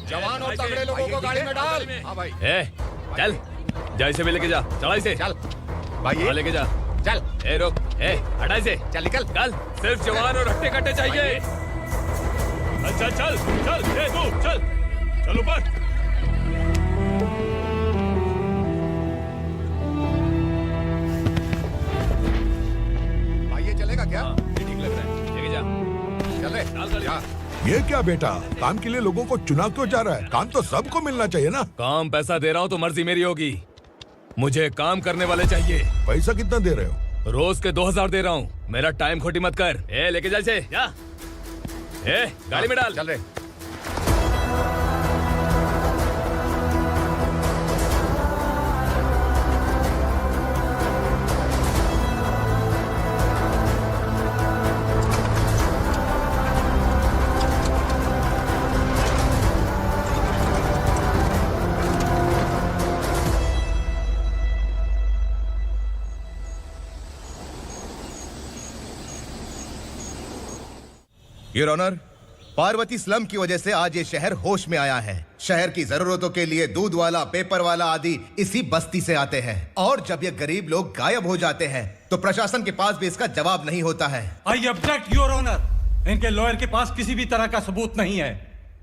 जवान और तगड़े लोगों को गाड़ी में डाल। हाँ भाई। चल जैसे भी लेके जा, चढ़ा इसे। चल भाई लेके जा। चल। रुक, हटा इसे। चल निकल। कल सिर्फ जवान और हट्टे कट्टे चाहिए। चल चल चल, तू चल चल ऊपर। भाई ये चलेगा क्या? ये ठीक लग रहा है, लेके जा। चल रे जा। ये क्या बेटा, काम के लिए लोगों को चुना क्यों जा रहा है? काम तो सबको मिलना चाहिए ना। काम पैसा दे रहा हूँ तो मर्जी मेरी होगी, मुझे काम करने वाले चाहिए। पैसा कितना दे रहे हो? रोज के 2000 दे रहा हूँ। मेरा टाइम खोटी मत कर। लेके जा इसे, जा। गाड़ी में डाल। चल रे। योर ऑनर, पार्वती स्लम की वजह से आज ये शहर होश में आया है। शहर की जरूरतों के लिए दूध वाला, पेपर वाला आदि इसी बस्ती से आते हैं, और जब ये गरीब लोग गायब हो जाते हैं तो प्रशासन के पास भी इसका जवाब नहीं होता है। I object your honour. इनके लॉयर के पास किसी भी तरह का सबूत नहीं है।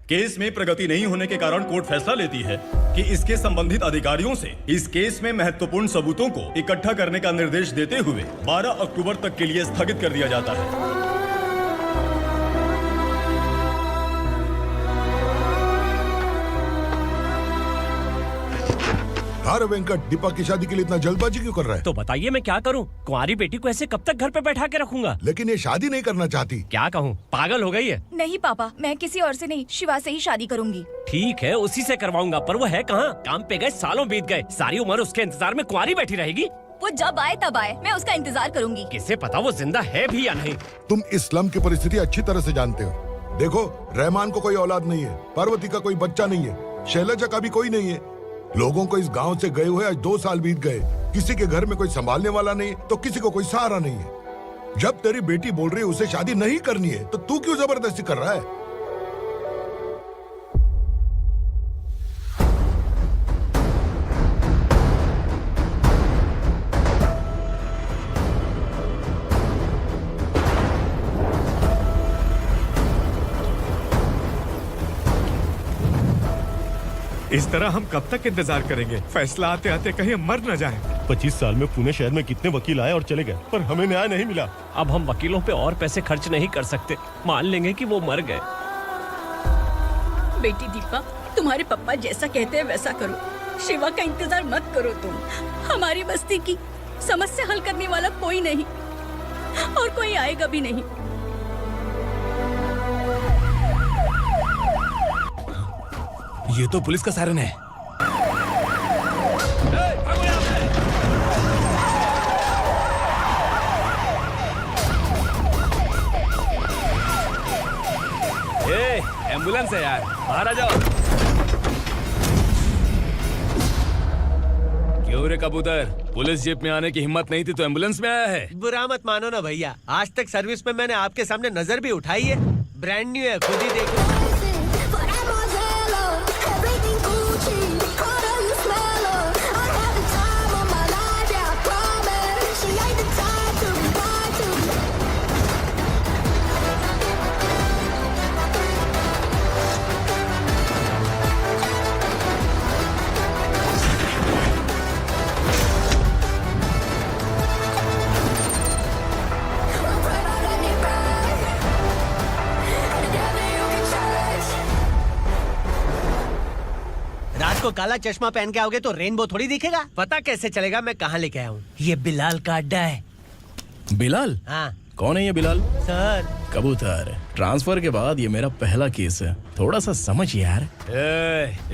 केस में प्रगति नहीं होने के कारण कोर्ट फैसला लेती है कि इसके संबंधित अधिकारियों से इस केस में महत्वपूर्ण सबूतों को इकट्ठा करने का निर्देश देते हुए 12 अक्टूबर तक के लिए स्थगित कर दिया जाता है। अरे वेंकट, दीपक की शादी के लिए इतना जल्दबाजी क्यों कर रहा है? तो बताइए मैं क्या करूं? कुंवारी बेटी को ऐसे कब तक घर पे बैठा के रखूंगा? लेकिन ये शादी नहीं करना चाहती। क्या कहूं, पागल हो गई है। नहीं पापा, मैं किसी और से नहीं, शिवा से ही शादी करूंगी। ठीक है, उसी से करवाऊंगा, पर वो है कहाँ? काम पे गए, सालों बीत गए, सारी उम्र उसके इंतजार में कुंवारी बैठी रहेगी। वो जब आए तब आए, मैं उसका इंतजार करूंगी। किसे पता वो जिंदा है भी या नहीं। तुम इस्लाम की परिस्थिति अच्छी तरह से जानते हो। देखो, रहमान को कोई औलाद नहीं है, पार्वती का कोई बच्चा नहीं है, शैलजा का भी कोई नहीं है। लोगों को इस गांव से गए हुए आज 2 साल बीत गए। किसी के घर में कोई संभालने वाला नहीं, तो किसी को कोई सहारा नहीं है। जब तेरी बेटी बोल रही है उसे शादी नहीं करनी है, तो तू क्यों जबरदस्ती कर रहा है? इस तरह हम कब तक इंतजार करेंगे? फैसला आते आते कहीं हम मर न जाएं। 25 साल में पुणे शहर में कितने वकील आए और चले गए, पर हमें न्याय नहीं मिला। अब हम वकीलों पे और पैसे खर्च नहीं कर सकते। मान लेंगे कि वो मर गए। बेटी दीपा, तुम्हारे पापा जैसा कहते हैं वैसा करो। शिवा का इंतजार मत करो तुम। हमारी बस्ती की समस्या हल करने वाला कोई नहीं, और कोई आएगा भी नहीं। ये तो पुलिस का सायरन है। एम्बुलेंस है यार, बाहर आ जाओ। क्यों रे कबूतर, पुलिस जीप में आने की हिम्मत नहीं थी तो एम्बुलेंस में आया है? बुरा मत मानो ना भैया, आज तक सर्विस में मैंने आपके सामने नजर भी उठाई है। ब्रांड न्यू है, खुद ही देखो। को काला चश्मा पहन के आओगे तो रेनबो थोड़ी दिखेगा। पता कैसे चलेगा मैं कहाँ लेके आया हूँ? ये बिलाल का अड्डा है। बिलाल? हाँ। कौन है ये बिलाल? सर कबूतर, ट्रांसफर के बाद ये मेरा पहला केस है, थोड़ा सा समझ यार।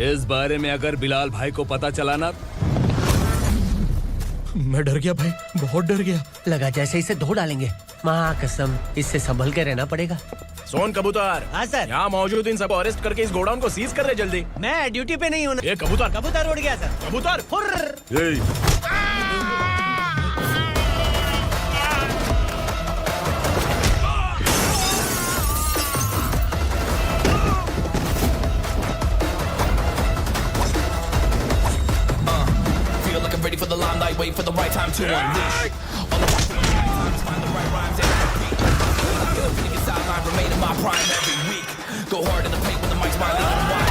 इस बारे में अगर बिलाल भाई को पता चला ना। मैं डर गया भाई, बहुत डर गया। लगा जैसे इसे धो डालेंगे। माँ कसम, इससे संभल के रहना पड़ेगा। सोन कबूतर। हाँ सर। यहाँ मौजूद इन सबको अरेस्ट करके इस गोडाउन को सीज कर रहे जल्दी। मैं ड्यूटी पे नहीं हूँ। ये कबूतर। कबूतर उड़ गया सर। कबूतर। for the limelight, wait for the right time to unleash. All the right times, find the right rhymes and repeat. Nigga sideline, remain in my prime every week. Go hard in the paint when the mic's wide, leaving wide.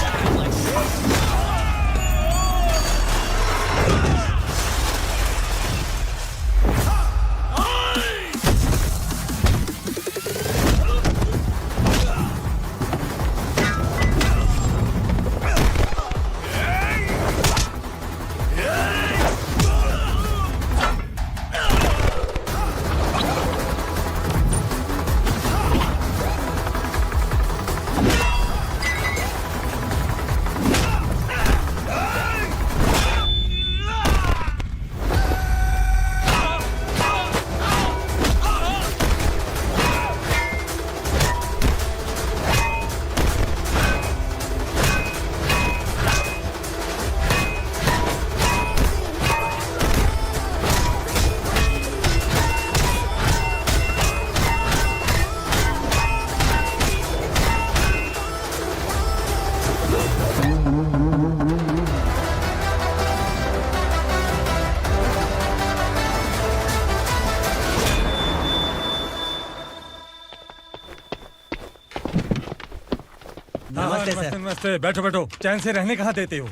नमस्ते sir. नमस्ते, बैठो बैठो। चैन से रहने कहाँ देते हो?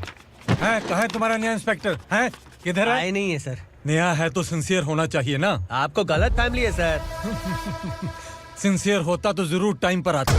हैं, कहाँ है तुम्हारा नया इंस्पेक्टर? हैं, किधर है? आए नहीं है सर। नया है तो सिंसियर होना चाहिए ना। आपको गलत फैमिली है सर। सिंसियर होता तो जरूर टाइम पर आता।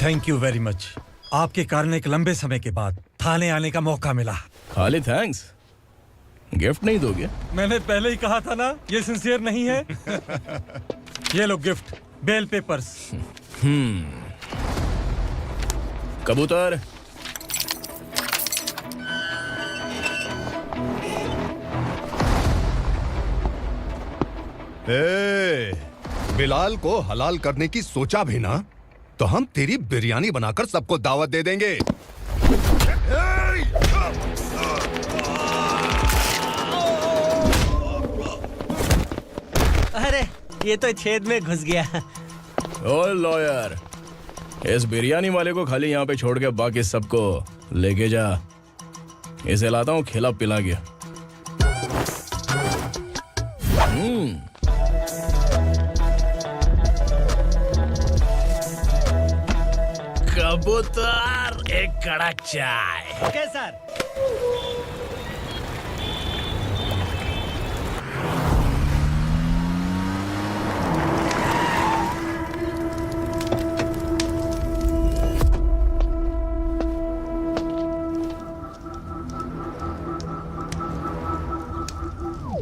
Thank you very much. आपके कारण एक लंबे समय के बाद थाने आने का मौका मिला। खाली थैंक्स, गिफ्ट नहीं दोगे? मैंने पहले ही कहा था ना, ये सिंसियर नहीं है। ये लो गिफ्ट, बेल पेपर्स। कबूतर। बिलाल को हलाल करने की सोचा भी ना, तो हम तेरी बिरयानी बनाकर सबको दावत दे देंगे। अरे ये तो छेद में घुस गया। ओ लॉयर, इस बिरयानी वाले को खाली यहाँ पे छोड़ के बाकी सबको लेके जा। इसे लाता हूँ खिला पिला के। कबूतर, एक कड़क चाय। Okay sir.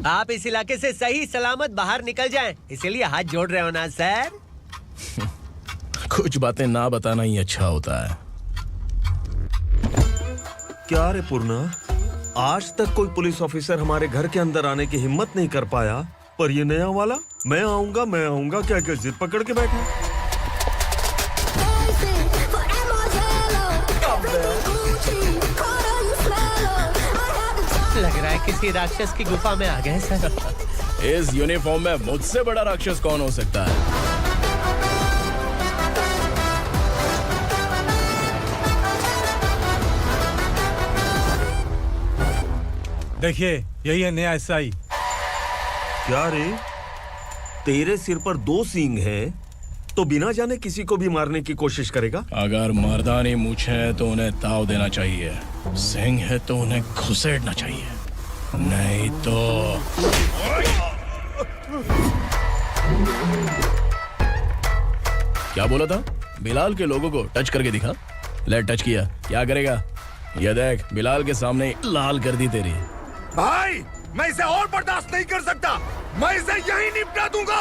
आप इस इलाके से सही सलामत बाहर निकल जाएं, इसीलिए हाथ जोड़ रहे हो ना सर। कुछ बातें ना बताना ही अच्छा होता है। क्या रे पूर्णा, आज तक कोई पुलिस ऑफिसर हमारे घर के अंदर आने की हिम्मत नहीं कर पाया, पर ये नया वाला मैं आऊंगा क्या क्या जिद पकड़ के बैठा। लग रहा है किसी राक्षस की गुफा में आ गए सर। इस यूनिफॉर्म में मुझसे बड़ा राक्षस कौन हो सकता है? देखिए, यही है नया एसआई। क्या रे, तेरे सिर पर 2 सींग है तो बिना जाने किसी को भी मारने की कोशिश करेगा? अगर मर्दानी मूछें है तो उन्हें ताव देना चाहिए, सिंह है तो उन्हें घुसेड़ना चाहिए, नहीं तो। क्या बोला था? बिलाल के लोगों को टच करके दिखा। ले टच किया, क्या करेगा? ये देख, बिलाल के सामने लाल कर दी तेरी। भाई, मैं इसे और बर्दाश्त नहीं कर सकता। मैं इसे यहीं निपटा दूंगा।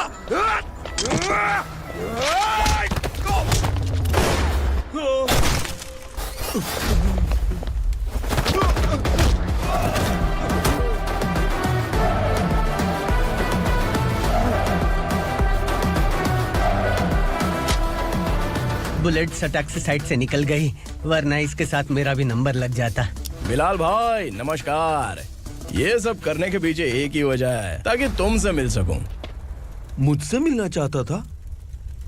बुलेट सटक से साइड से निकल गई, वरना इसके साथ मेरा भी नंबर लग जाता। बिलाल भाई नमस्कार। ये सब करने के पीछे एक ही वजह है, ताकि तुमसे मिल सकूं। मुझसे मिलना चाहता था,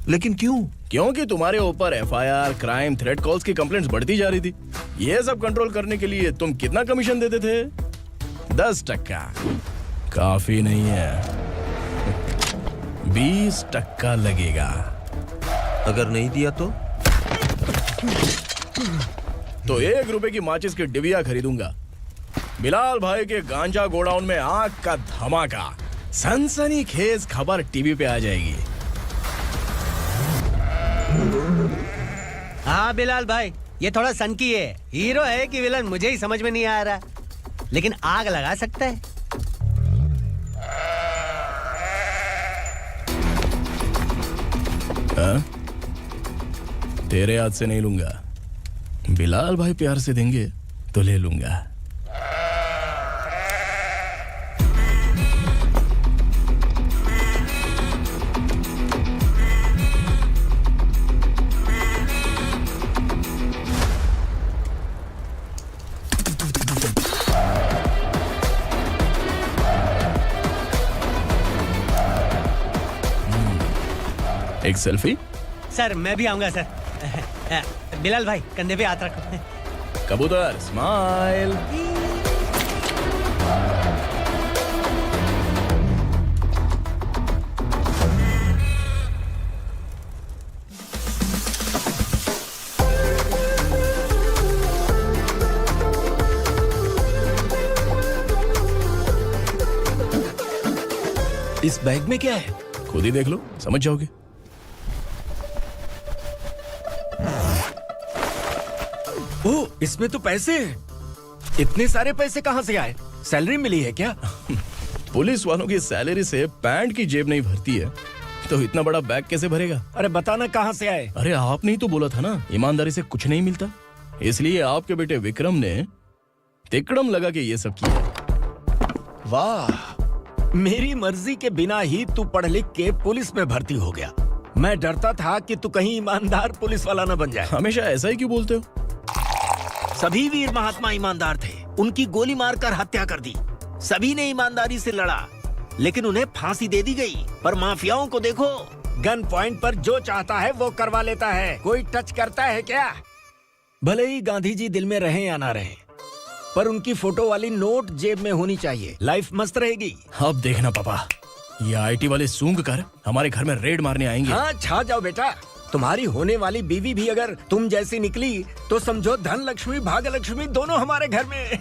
लेकिन क्यों? क्योंकि तुम्हारे ऊपर एफआईआर, क्राइम, थ्रेट कॉल्स की कंप्लेंट्स बढ़ती जा रही थी। ये सब कंट्रोल करने के लिए तुम कितना कमीशन देते थे? 10%। काफी नहीं है, 20% लगेगा। अगर नहीं दिया तो 1 रुपए की माचिस की डिबिया खरीदूंगा। बिलाल भाई के गांजा गोडाउन में आग का धमाका, सनसनीखेज खबर टीवी पे आ जाएगी। हाँ बिलाल भाई, ये थोड़ा सनकी है। हीरो है कि विलन मुझे ही समझ में नहीं आ रहा, लेकिन आग लगा सकता है। तेरे हाथ से नहीं लूंगा, बिलाल भाई प्यार से देंगे तो ले लूंगा। एक सेल्फी? सर मैं भी आऊंगा सर। बिलाल भाई कंधे पे हाथ रखो। कबूतर स्माइल। इस बैग में क्या है? खुद ही देख लो, समझ जाओगे। ओह, इसमें तो पैसे हैं। इतने सारे पैसे कहाँ से आए? सैलरी मिली है क्या? पुलिस वालों की सैलरी से पैंट की जेब नहीं भरती है, तो इतना बड़ा बैग कैसे भरेगा? अरे बताना कहाँ से आए? अरे आपने ही तो बोला था ना, ईमानदारी से कुछ नहीं मिलता। इसलिए आपके बेटे विक्रम ने तिकड़म लगा के ये सब किया। वाह, मेरी मर्जी के बिना ही तू पढ़ लिख के पुलिस में भर्ती हो गया। मैं डरता था कि तू कहीं ईमानदार पुलिस वाला न बन जाए। हमेशा ऐसा ही क्यों बोलते हो? सभी वीर महात्मा ईमानदार थे, उनकी गोली मारकर हत्या कर दी। सभी ने ईमानदारी से लड़ा, लेकिन उन्हें फांसी दे दी गई। पर माफियाओं को देखो, गन पॉइंट पर जो चाहता है वो करवा लेता है। कोई टच करता है क्या? भले ही गांधी जी दिल में रहे या ना रहे, पर उनकी फोटो वाली नोट जेब में होनी चाहिए। लाइफ मस्त रहेगी। अब देखना पापा, ये आईटी वाले सूंघ कर हमारे घर में रेड मारने आएंगे। हाँ, छा जाओ बेटा। तुम्हारी होने वाली बीवी भी अगर तुम जैसी निकली तो समझो धन लक्ष्मी भाग्य लक्ष्मी दोनों हमारे घर में।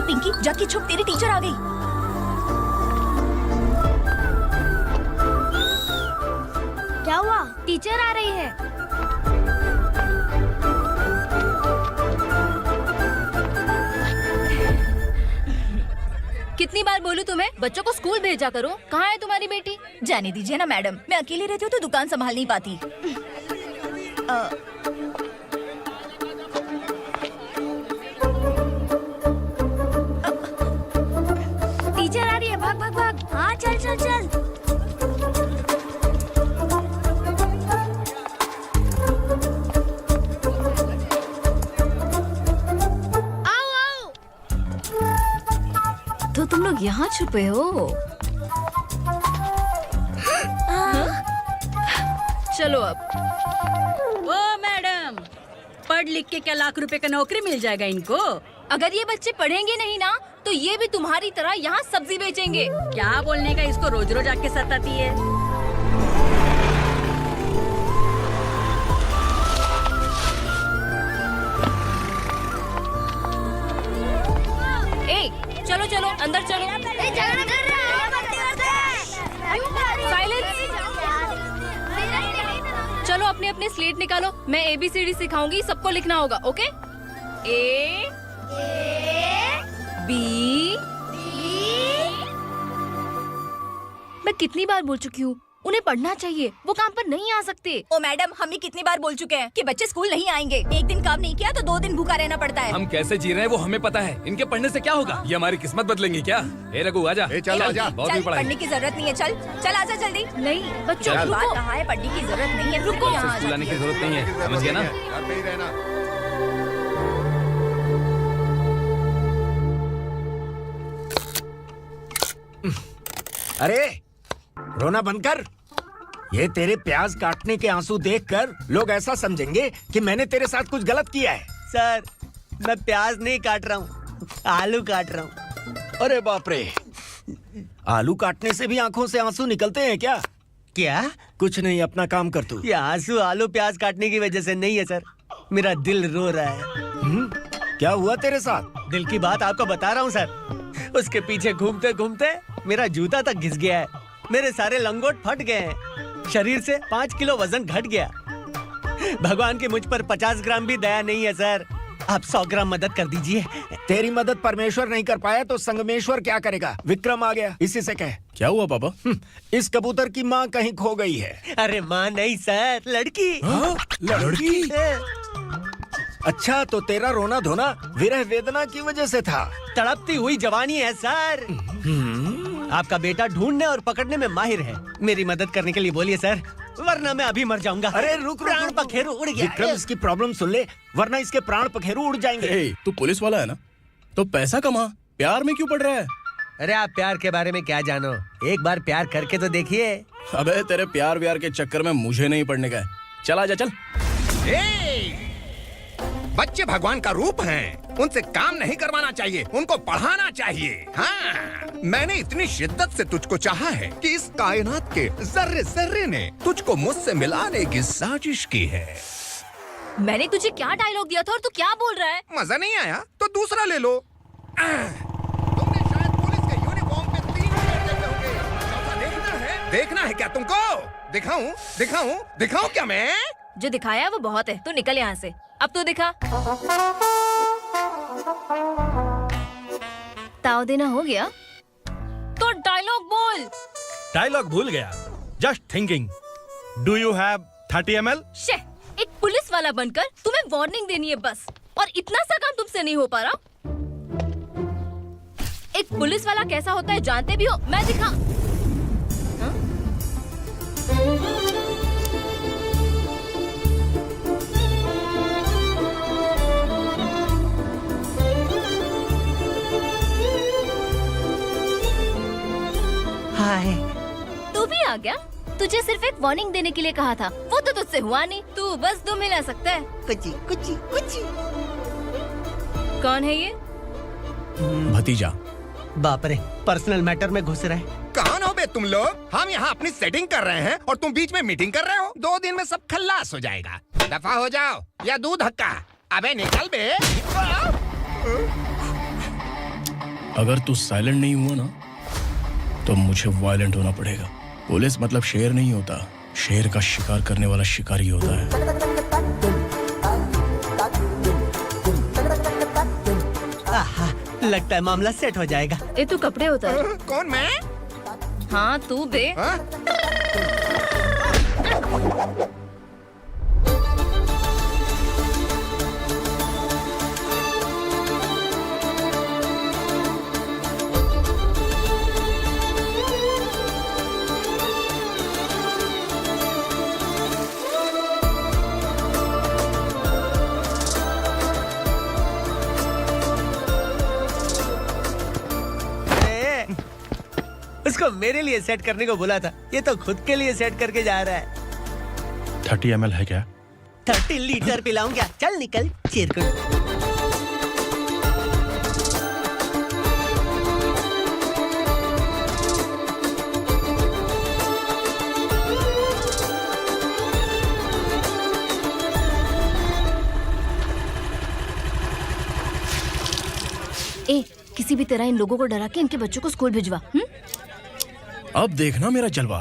पिंकी जाके छुप, तेरी टीचर आ गई। क्या हुआ? टीचर आ रही है। कितनी बार बोलूं तुम्हें, बच्चों को स्कूल भेजा करो। कहाँ है तुम्हारी बेटी? जाने दीजिए ना मैडम, मैं अकेली रहती हूँ तो दुकान संभाल नहीं पाती। टीचर आ रही है, भाग भाग भाग। हाँ चल चल चल। आओ आओ। तो तुम लोग यहाँ छुपे हो? चलो अब। ओ मैडम, पढ़ लिख के क्या लाख रुपए का नौकरी मिल जाएगा इनको? अगर ये बच्चे पढ़ेंगे नहीं ना, तो ये भी तुम्हारी तरह यहाँ सब्जी बेचेंगे। क्या बोलने का, इसको रोज रोज आके सताती है। ए, चलो चलो अंदर चलो। झगड़ा कर रहा है। साइलेंस। चलो अपने अपने स्लेट निकालो, मैं ABCD सिखाऊंगी, सबको लिखना होगा, ओके? A B मैं कितनी बार बोल चुकी हूँ, उन्हें पढ़ना चाहिए, वो काम पर नहीं आ सकते। ओ मैडम, हम भी कितनी बार बोल चुके हैं कि बच्चे स्कूल नहीं आएंगे। एक दिन काम नहीं किया तो 2 दिन भूखा रहना पड़ता है। हम कैसे जी रहे हैं वो हमें पता है, इनके पढ़ने से क्या होगा? ये हमारी किस्मत बदलेंगी क्या? ए रघु आजा। चल आजा। बहुत चल, भी पढ़ाई। पढ़ने की जरूरत नहीं है, चल चल आजा जल्दी। नहीं बच्चों चल। बात कहा है, पढ़ने की जरूरत नहीं है, रुको यहाँ स्कूल आने की जरूरत नहीं है, समझ गया ना? घर पे ही रहना। अरे रोना बंद कर। ये तेरे प्याज काटने के आंसू देखकर लोग ऐसा समझेंगे कि मैंने तेरे साथ कुछ गलत किया है। सर, मैं प्याज नहीं काट रहा हूँ, आलू काट रहा हूँ। अरे बाप रे, आलू काटने से भी आंखों से आंसू निकलते हैं क्या? क्या? कुछ नहीं, अपना काम कर तू। ये आंसू आलू प्याज काटने की वजह से नहीं है सर, मेरा दिल रो रहा है। क्या हुआ तेरे साथ? दिल की बात आपको बता रहा हूँ सर। उसके पीछे घूमते घूमते मेरा जूता तक घिस गया है, मेरे सारे लंगोट फट गए हैं, शरीर से 5 किलो वजन घट गया। भगवान की मुझ पर 50 ग्राम भी दया नहीं है सर, आप 100 ग्राम मदद कर दीजिए। तेरी मदद परमेश्वर नहीं कर पाया तो संगमेश्वर क्या करेगा? विक्रम आ गया, इसी से कह। क्या हुआ पापा? इस कबूतर की माँ कहीं खो गई है। अरे माँ नहीं सर, लड़की। लड़की? अच्छा, तो तेरा रोना धोना विरह वेदना की वजह से था। तड़पती हुई जवानी है सर। आपका बेटा ढूंढने और पकड़ने में माहिर है, मेरी मदद करने के लिए बोलिए सर, वरना मैं अभी मर जाऊंगा। अरे रुक, प्राण पखेरु उड़ गया। विक्रम, इसकी प्रॉब्लम सुन ले, वरना इसके प्राण पखेरु उड़ जाएंगे। ए, तू पुलिस वाला है ना, तो पैसा कमा, प्यार में क्यों पड़ रहा है? अरे आप प्यार के बारे में क्या जानो, एक बार प्यार करके तो देखिए। अबे तेरे प्यार व्यार के चक्कर में मुझे नहीं पड़ने का है, चल आजा चल। बच्चे भगवान का रूप हैं, उनसे काम नहीं करवाना चाहिए, उनको पढ़ाना चाहिए। हाँ, मैंने इतनी शिद्दत से तुझको चाहा है कि इस कायनात के जर्रे जर्रे ने तुझको मुझसे मिलाने की साजिश की है। मैंने तुझे क्या डायलॉग दिया था और तू क्या बोल रहा है? मजा नहीं आया तो दूसरा ले लो। तुमने शायद पुलिस के यूनिफॉर्म पे 3 मिनट देखे होंगे। चौथा देखना है क्या तुमको? दिखाऊं दिखाऊं दिखाऊं क्या मैं? जो दिखाया वो बहुत है, तू निकल यहाँ से। अब तो दिखा। ताव देना हो गया तो डायलॉग बोल। डायलॉग भूल गया। Just thinking, do you have 30 ml? शे, एक पुलिस वाला बनकर तुम्हें वार्निंग देनी है बस, और इतना सा काम तुमसे नहीं हो पा रहा। एक पुलिस वाला कैसा होता है जानते भी हो? मैं दिखा। हाँ? हाय, तू भी आ गया? तुझे सिर्फ एक वार्निंग देने के लिए कहा था, वो तो तुझसे हुआ नहीं। तू बस 2 मिला सकता है। कुची कुची कुची। कौन है ये? भतीजा। बाप रे, पर्सनल मैटर में घुस रहे। कौन हो बे तुम लोग? हम यहाँ अपनी सेटिंग कर रहे हैं और तुम बीच में मीटिंग कर रहे हो। 2 दिन में सब खल्लास हो जाएगा। दफा हो जाओ या दूध हक्का। अबे निकल बे। अगर तू साइलेंट नहीं हुआ ना तो मुझे वायलेंट होना पड़ेगा। पुलिस मतलब शेर नहीं होता, शेर का शिकार करने वाला शिकारी होता है। आहा, लगता है मामला सेट हो जाएगा। ए तू कपड़े उतार। कौन मैं? हाँ तू बे। हाँ? उसको मेरे लिए सेट करने को बोला था, ये तो खुद के लिए सेट करके जा रहा है। 30 ml है क्या? 30 लीटर पिलाऊं क्या? चल निकल चिरकुट। ए, किसी भी तरह इन लोगों को डरा के इनके बच्चों को स्कूल भिजवा। अब देखना मेरा जलवा।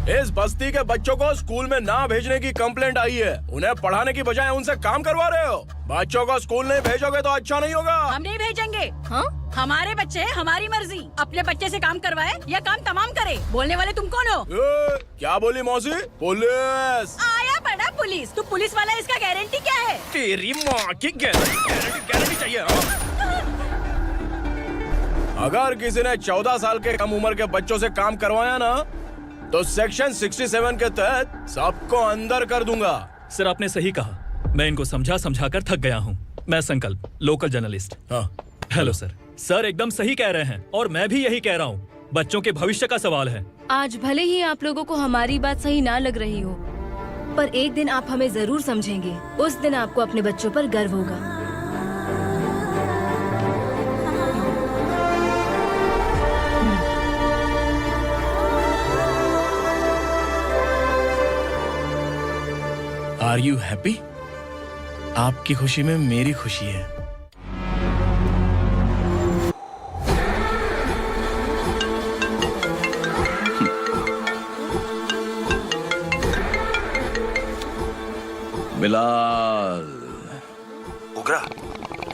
इस बस्ती के बच्चों को स्कूल में ना भेजने की कंप्लेंट आई है। उन्हें पढ़ाने की बजाय उनसे काम करवा रहे हो। बच्चों को स्कूल नहीं भेजोगे तो अच्छा नहीं होगा। हम नहीं भेजेंगे। हाँ? हमारे बच्चे हमारी मर्जी। अपने बच्चे से काम करवाए या काम तमाम करे। बोलने वाले तुम कौन हो? क्या बोली मौसी? पुलिस आया बड़ा पुलिस। तू पुलिस वाला, इसका गारंटी क्या है? तेरी माँ की गारंटी चाहिए। अगर किसी ने 14 साल के कम उम्र के बच्चों से काम करवाया ना, तो सेक्शन 67 के तहत सबको अंदर कर दूंगा। सर आपने सही कहा। मैं इनको समझा कर थक गया हूँ। मैं संकल्प, लोकल जर्नलिस्ट। हाँ। Hello sir. सर एकदम सही कह रहे हैं और मैं भी यही कह रहा हूँ। बच्चों के भविष्य का सवाल है। आज भले ही आप लोगों को हमारी बात सही ना लग रही हो, पर एक दिन आप हमें जरूर समझेंगे। उस दिन आपको अपने बच्चों पर गर्व होगा। Are you happy? आपकी खुशी में मेरी खुशी है। बिलाल। उगरा,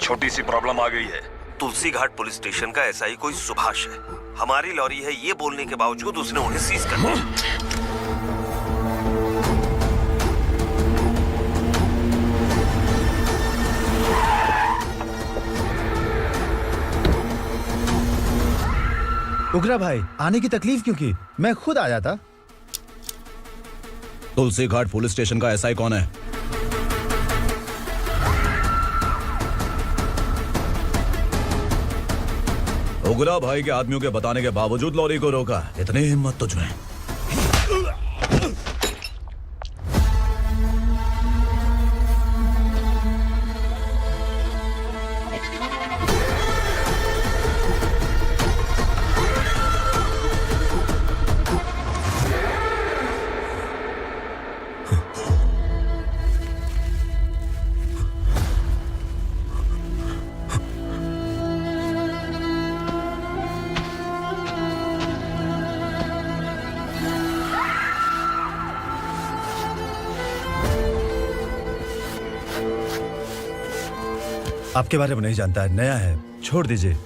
छोटी सी प्रॉब्लम आ गई है। तुलसी घाट पुलिस स्टेशन का एसआई कोई सुभाष है। हमारी लॉरी है ये बोलने के बावजूद उसने उन्हें सीज कर दिया। उगरा भाई, आने की तकलीफ क्यों की? मैं खुद आ जाता। तुलसी घाट पुलिस स्टेशन का एसआई कौन है? उगरा भाई के आदमियों के बताने के बावजूद लॉरी को रोका। इतनी हिम्मत तुझमें? आपके बारे में नहीं जानता है, नया है, छोड़ दीजिए।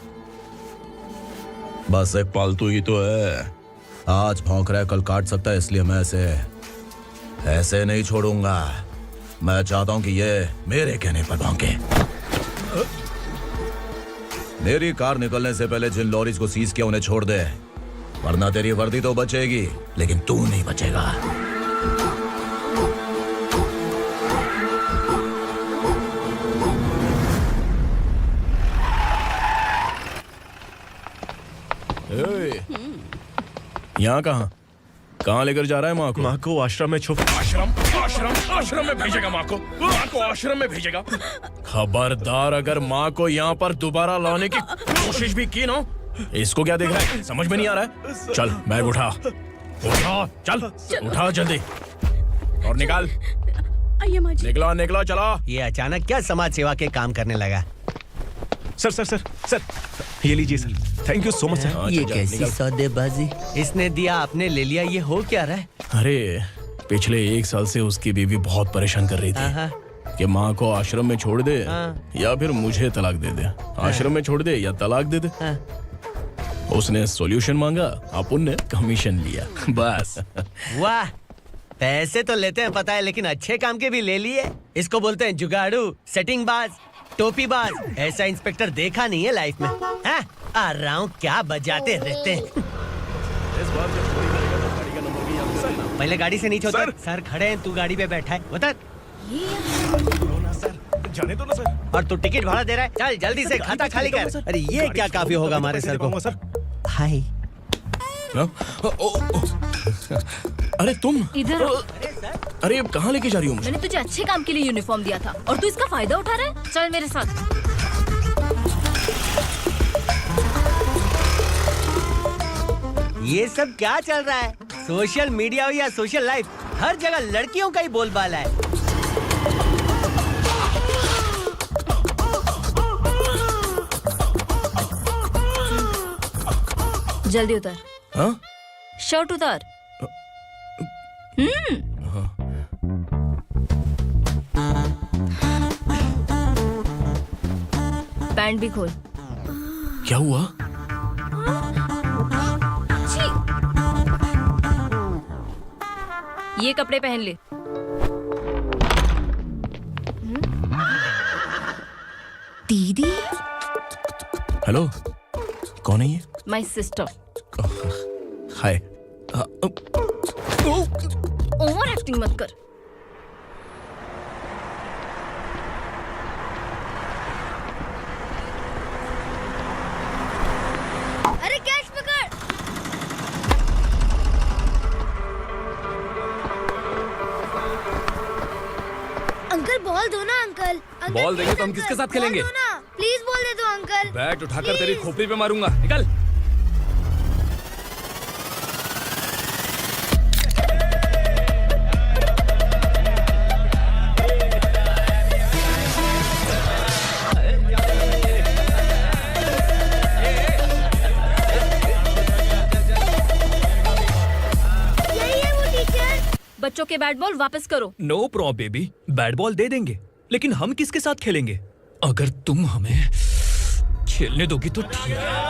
बस एक पालतू ही तो है। आज भौंक रहा है, कल काट सकता है, इसलिए मैं ऐसे नहीं छोड़ूंगा। मैं चाहता हूं कि ये मेरे कहने पर भौंके। मेरी कार निकलने से पहले जिन लॉरीज को सीज किया उन्हें छोड़ दे, वरना तेरी वर्दी तो बचेगी लेकिन तू नहीं बचेगा। यहाँ कहाँ लेकर जा रहा है माँ को? माँ को आश्रम में छुप। आश्रम में भेजेगा माँ को? माँ को आश्रम में भेजेगा? खबरदार, अगर माँ को यहाँ पर दोबारा लाने की कोशिश भी की ना, इसको क्या देख रहा है? समझ में नहीं आ रहा है? चल बैग उठा, चल उठा जल्दी और निकाल। निकला चला। ये अचानक क्या समाज सेवा के काम करने लगा? सर ये लीजिए sir. Thank you so much sir. ये कैसी सौदेबाजी? इसने दिया, आपने ले लिया, ये हो क्या रहा है? अरे पिछले 1 साल से उसकी बीवी बहुत परेशान कर रही थी कि माँ को आश्रम में छोड़ दे या फिर मुझे तलाक दे दे। आश्रम में छोड़ दे या तलाक दे दे। उसने सॉल्यूशन मांगा, अपन ने कमीशन लिया, बस। वाह, पैसे तो लेते हैं पता है, लेकिन अच्छे काम के भी ले लिए। इसको बोलते हैं जुगाड़ू, सेटिंग बाज, टोपी बाज। ऐसा इंस्पेक्टर देखा नहीं है लाइफ में। हाँ? आ रहा हूँ, क्या बजाते रहते हैं। पहले गाड़ी से नीचे उतर। सर खड़े हैं, तू गाड़ी पे बैठा है, उतर। जाने दो ना सर। और तू टिकट भाड़ा दे रहा है, चल जल्दी से खाता खाली कर। अरे ये क्या काफी होगा हमारे सर को? हाय। अरे तुम इधर। अरे अब कहाँ लेके जा रही हो मुझे? मैंने तुझे अच्छे काम के लिए यूनिफॉर्म दिया था और तू इसका फायदा उठा रहा है। चल मेरे साथ। ये सब क्या चल रहा है? सोशल मीडिया हो या सोशल लाइफ, हर जगह लड़कियों का ही बोलबाला है। जल्दी उतर। हाँ? शर्ट उतार। पैंट भी खोल। क्या हुआ? ये कपड़े पहन ले। दीदी। हेलो, कौन है ये? My sister. Hi. Over acting मत कर। अरे कैच पकड़। अंकल बॉल दो ना अंकल। बॉल देंगे तो हम किसके साथ खेलेंगे? प्लीज बॉल दे दो अंकल। बैट उठाकर तेरी खोपड़ी पे मारूंगा। निकल। बच्चों के बैट बॉल वापस करो। No problem baby, bat ball दे देंगे, लेकिन हम किसके साथ खेलेंगे? अगर तुम हमें खेलने दोगी तो ठीक है।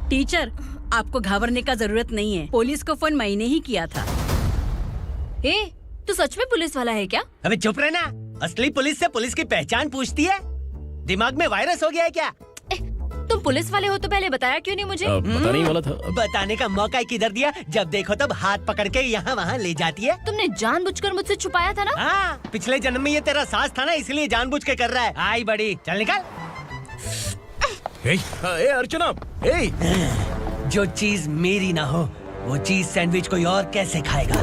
टीचर, आपको घबराने का जरूरत नहीं है। पुलिस को फोन मैंने ही किया था। ए, तू सच में पुलिस वाला है क्या? अबे चुप रहना। असली पुलिस से पुलिस की पहचान पूछती है? दिमाग में वायरस हो गया है क्या? तुम पुलिस वाले हो तो पहले बताया क्यों नहीं मुझे? बताने ही वाला था। बताने का मौका किधर दिया? जब देखो तब हाथ पकड़ के यहाँ वहाँ ले जाती है। तुमने जानबूझकर मुझसे छुपाया था ना? हाँ, पिछले जन्म में ये तेरा सास था ना, इसलिए जानबूझ के कर रहा है। आई बड़ी, चल निकल। ए अर्चना, जो चीज मेरी ना हो वो चीज सैंडविच कोई और कैसे खाएगा?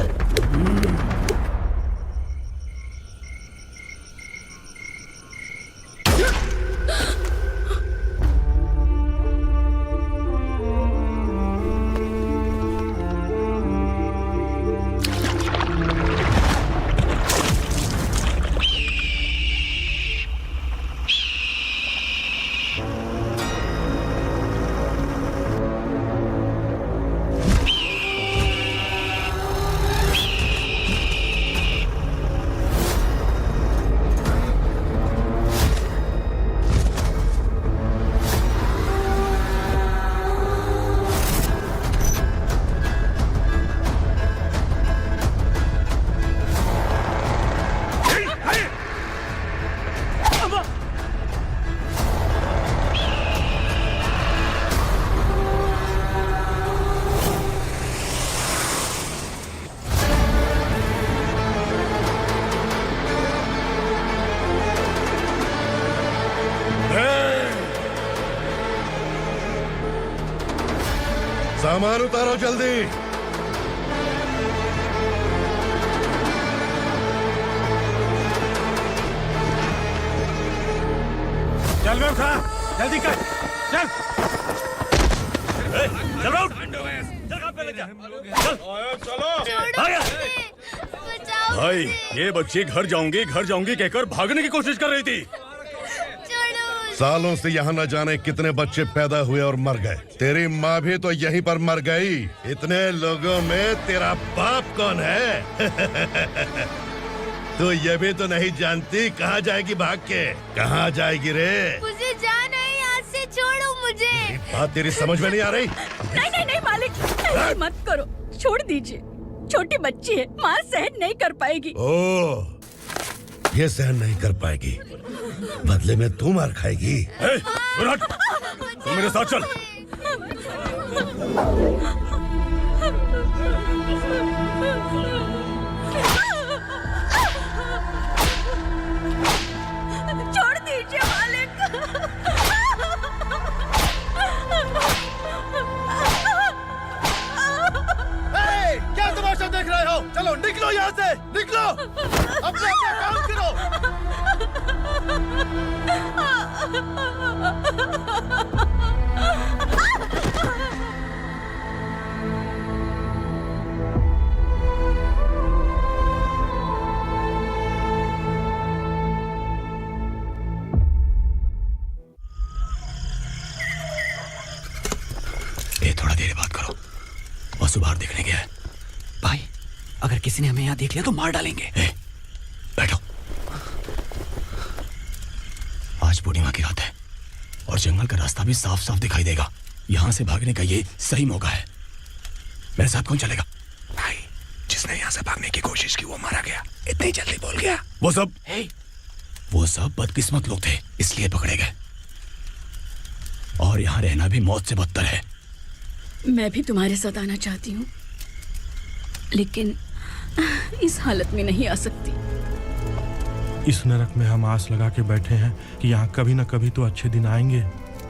सामान उतारो जल्दी। चल बे उठा, जल्दी कर, चल। चल राउट, भाई ये बच्ची घर जाऊंगी कहकर भागने की कोशिश कर रही थी। सालों से यहाँ न जाने कितने बच्चे पैदा हुए और मर गए। तेरी माँ भी तो यहीं पर मर गई। इतने लोगों में तेरा बाप कौन है? तू ये भी तो नहीं जानती कहाँ जाएगी भाग के? कहाँ जाएगी रे? मुझे जाना है, यहाँ से छोड़ो मुझे। बात तेरी समझ में नहीं आ रही? नहीं नहीं नहीं मालिक, ऐसे मत करो, छोड़ दीजिए। छोटी बच्ची है, माँ सहन नहीं कर पाएगी। ओह, ये सहन नहीं कर पाएगी, बदले में तू मार खाएगी। तू मेरे साथ चल। छोड़ दीजिए मालिक। क्या तमाशा देख रहे हो? चलो निकलो यहाँ से, निकलो, अपना काम करो। ए, थोड़ा देर बात करो। वसु बाहर देखने गया है। भाई, अगर किसी ने हमें यहाँ देख लिया तो मार डालेंगे। बैठो। आज पूर्णिमा की रात है और जंगल का रास्ता भी साफ साफ दिखाई देगा। यहाँ से भागने का ये सही मौका है। मेरे साथ कौन चलेगा? भाई, जिसने यहाँ से भागने की कोशिश की वो मारा गया। इतनी जल्दी बोल गया। वो सब बदकिस्मत लोग थे, इसलिए पकड़े गए। और यहाँ रहना भी मौत से बदतर है। मैं भी तुम्हारे साथ आना चाहती हूँ, लेकिन इस हालत में नहीं आ सकती। इस नरक में हम आस लगा के बैठे हैं कि यहाँ कभी न कभी तो अच्छे दिन आएंगे।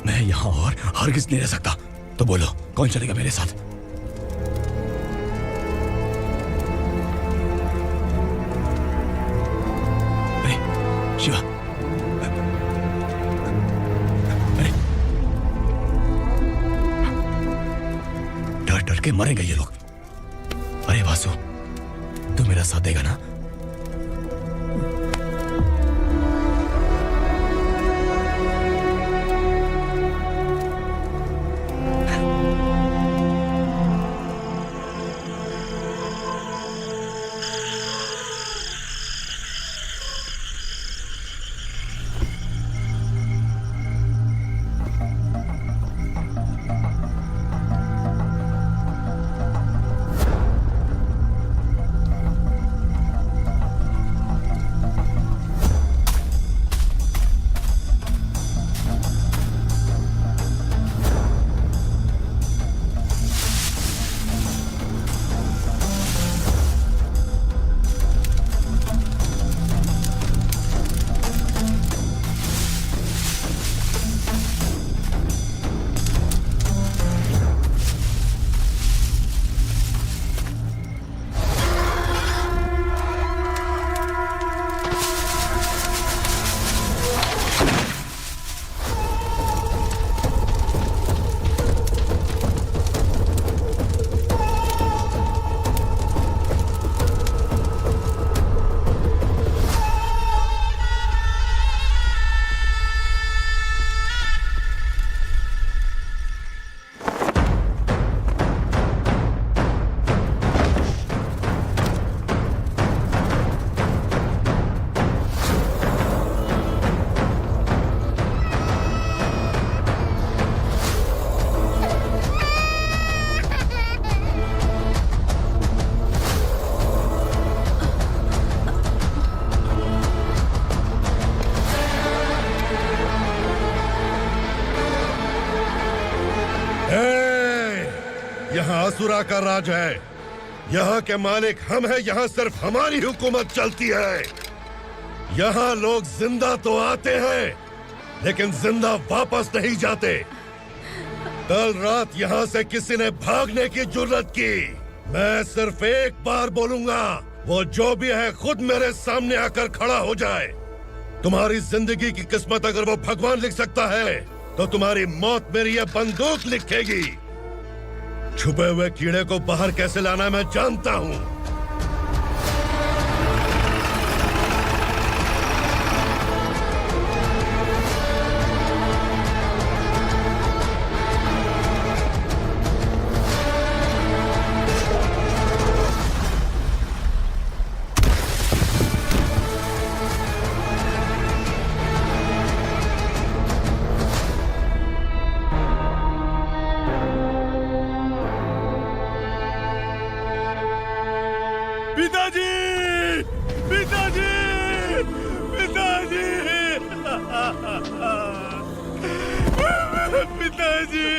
मैं यहाँ और हरगिज़ नहीं रह सकता। तो बोलो, कौन चलेगा मेरे साथ? अरे शिवा, अरे डर डर के मरेंगे ये लोग। अरे वासु, तू मेरा साथ देगा ना? यहाँ असुरा का राज है। यहाँ के मालिक हम हैं, यहाँ सिर्फ हमारी हुकूमत चलती है। यहाँ लोग जिंदा तो आते हैं लेकिन जिंदा वापस नहीं जाते। कल रात यहाँ से किसी ने भागने की जुर्रत की, मैं सिर्फ एक बार बोलूंगा, वो जो भी है खुद मेरे सामने आकर खड़ा हो जाए। तुम्हारी जिंदगी की किस्मत अगर वो भगवान लिख सकता है तो तुम्हारी मौत मेरी ये बंदूक लिखेगी। छुपे हुए कीड़े को बाहर कैसे लाना है मैं जानता हूँ। पिताजी, पिताजी, पिताजी, पिताजी,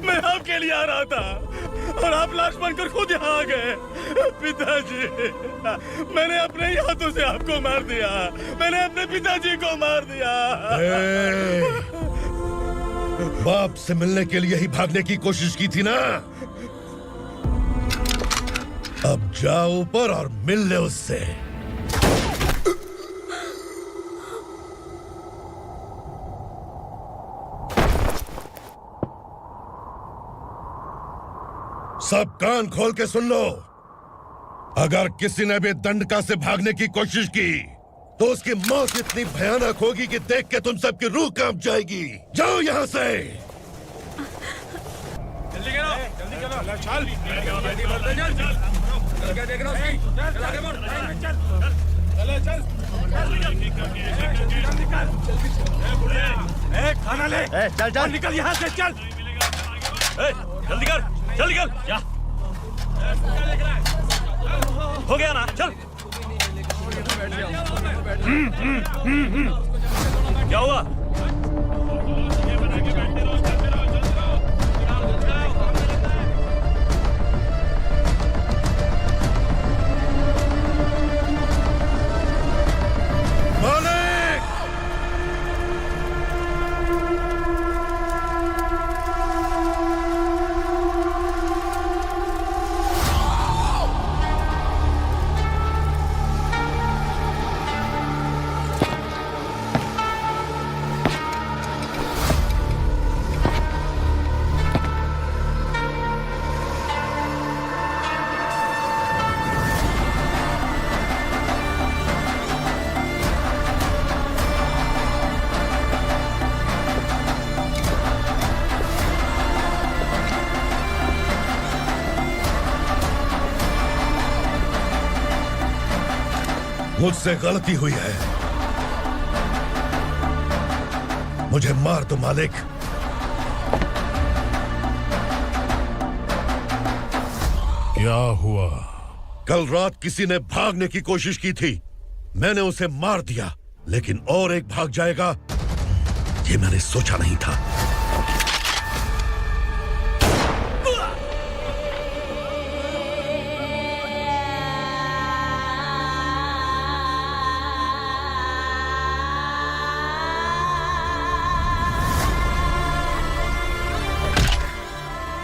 मैं आपके लिए आ रहा था और आप लाश बनकर खुद यहाँ आ गए। पिताजी, मैंने अपने ही हाथों से आपको मार दिया। मैंने अपने पिताजी को मार दिया। बाप से मिलने के लिए ही भागने की कोशिश की थी ना? अब जाओ ऊपर और मिल ले उससे। सब कान खोल के सुन लो। अगर किसी ने भी दंडका से भागने की कोशिश की तो उसकी मौत इतनी भयानक होगी कि देख के तुम सबकी रूह कांप जाएगी। जाओ यहाँ से। जल्दी करो, जल्दी करो, चल, जल्दी बढ़ते चल। क्या देख रहा हूँ? चल आगे बढ़, चल, चल, चल, खाना ले, चल चल निकल यहाँ से, चल, जल्दी कर, जल्दी कर, जा, हो गया ना, चल, क्या हुआ? मुझसे गलती हुई है, मुझे मार दो मालिक। क्या हुआ? कल रात किसी ने भागने की कोशिश की थी, मैंने उसे मार दिया, लेकिन और एक भाग जाएगा ये मैंने सोचा नहीं था।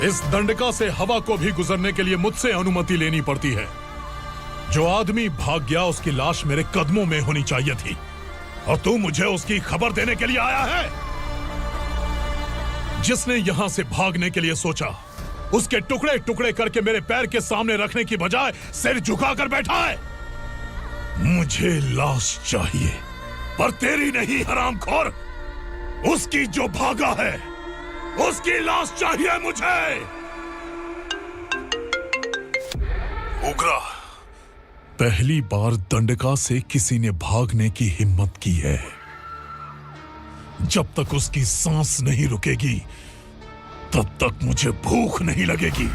इस दंडका से हवा को भी गुजरने के लिए मुझसे अनुमति लेनी पड़ती है। जो आदमी भाग गया उसकी लाश मेरे कदमों में होनी चाहिए थी, और तू मुझे उसकी खबर देने के लिए आया है। जिसने यहां से भागने के लिए सोचा उसके टुकड़े टुकड़े करके मेरे पैर के सामने रखने की बजाय सिर झुकाकर बैठा है। मुझे लाश चाहिए, पर तेरी नहीं हरामखोर, उसकी जो भागा है उसकी लाश चाहिए मुझे। उग्रा, पहली बार दंडका से किसी ने भागने की हिम्मत की है। जब तक उसकी सांस नहीं रुकेगी तब तक मुझे भूख नहीं लगेगी।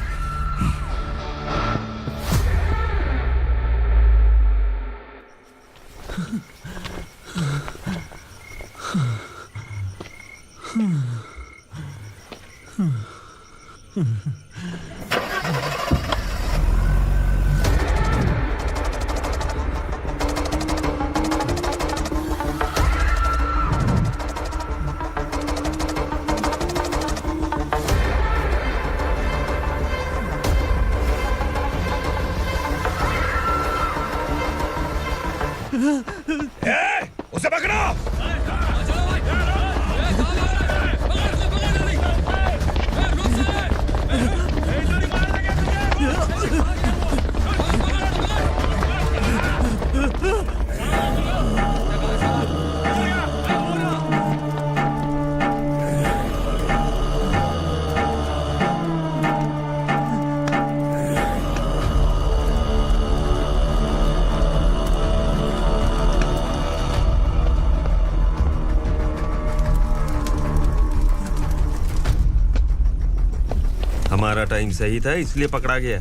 हमारा टाइम सही था इसलिए पकड़ा गया,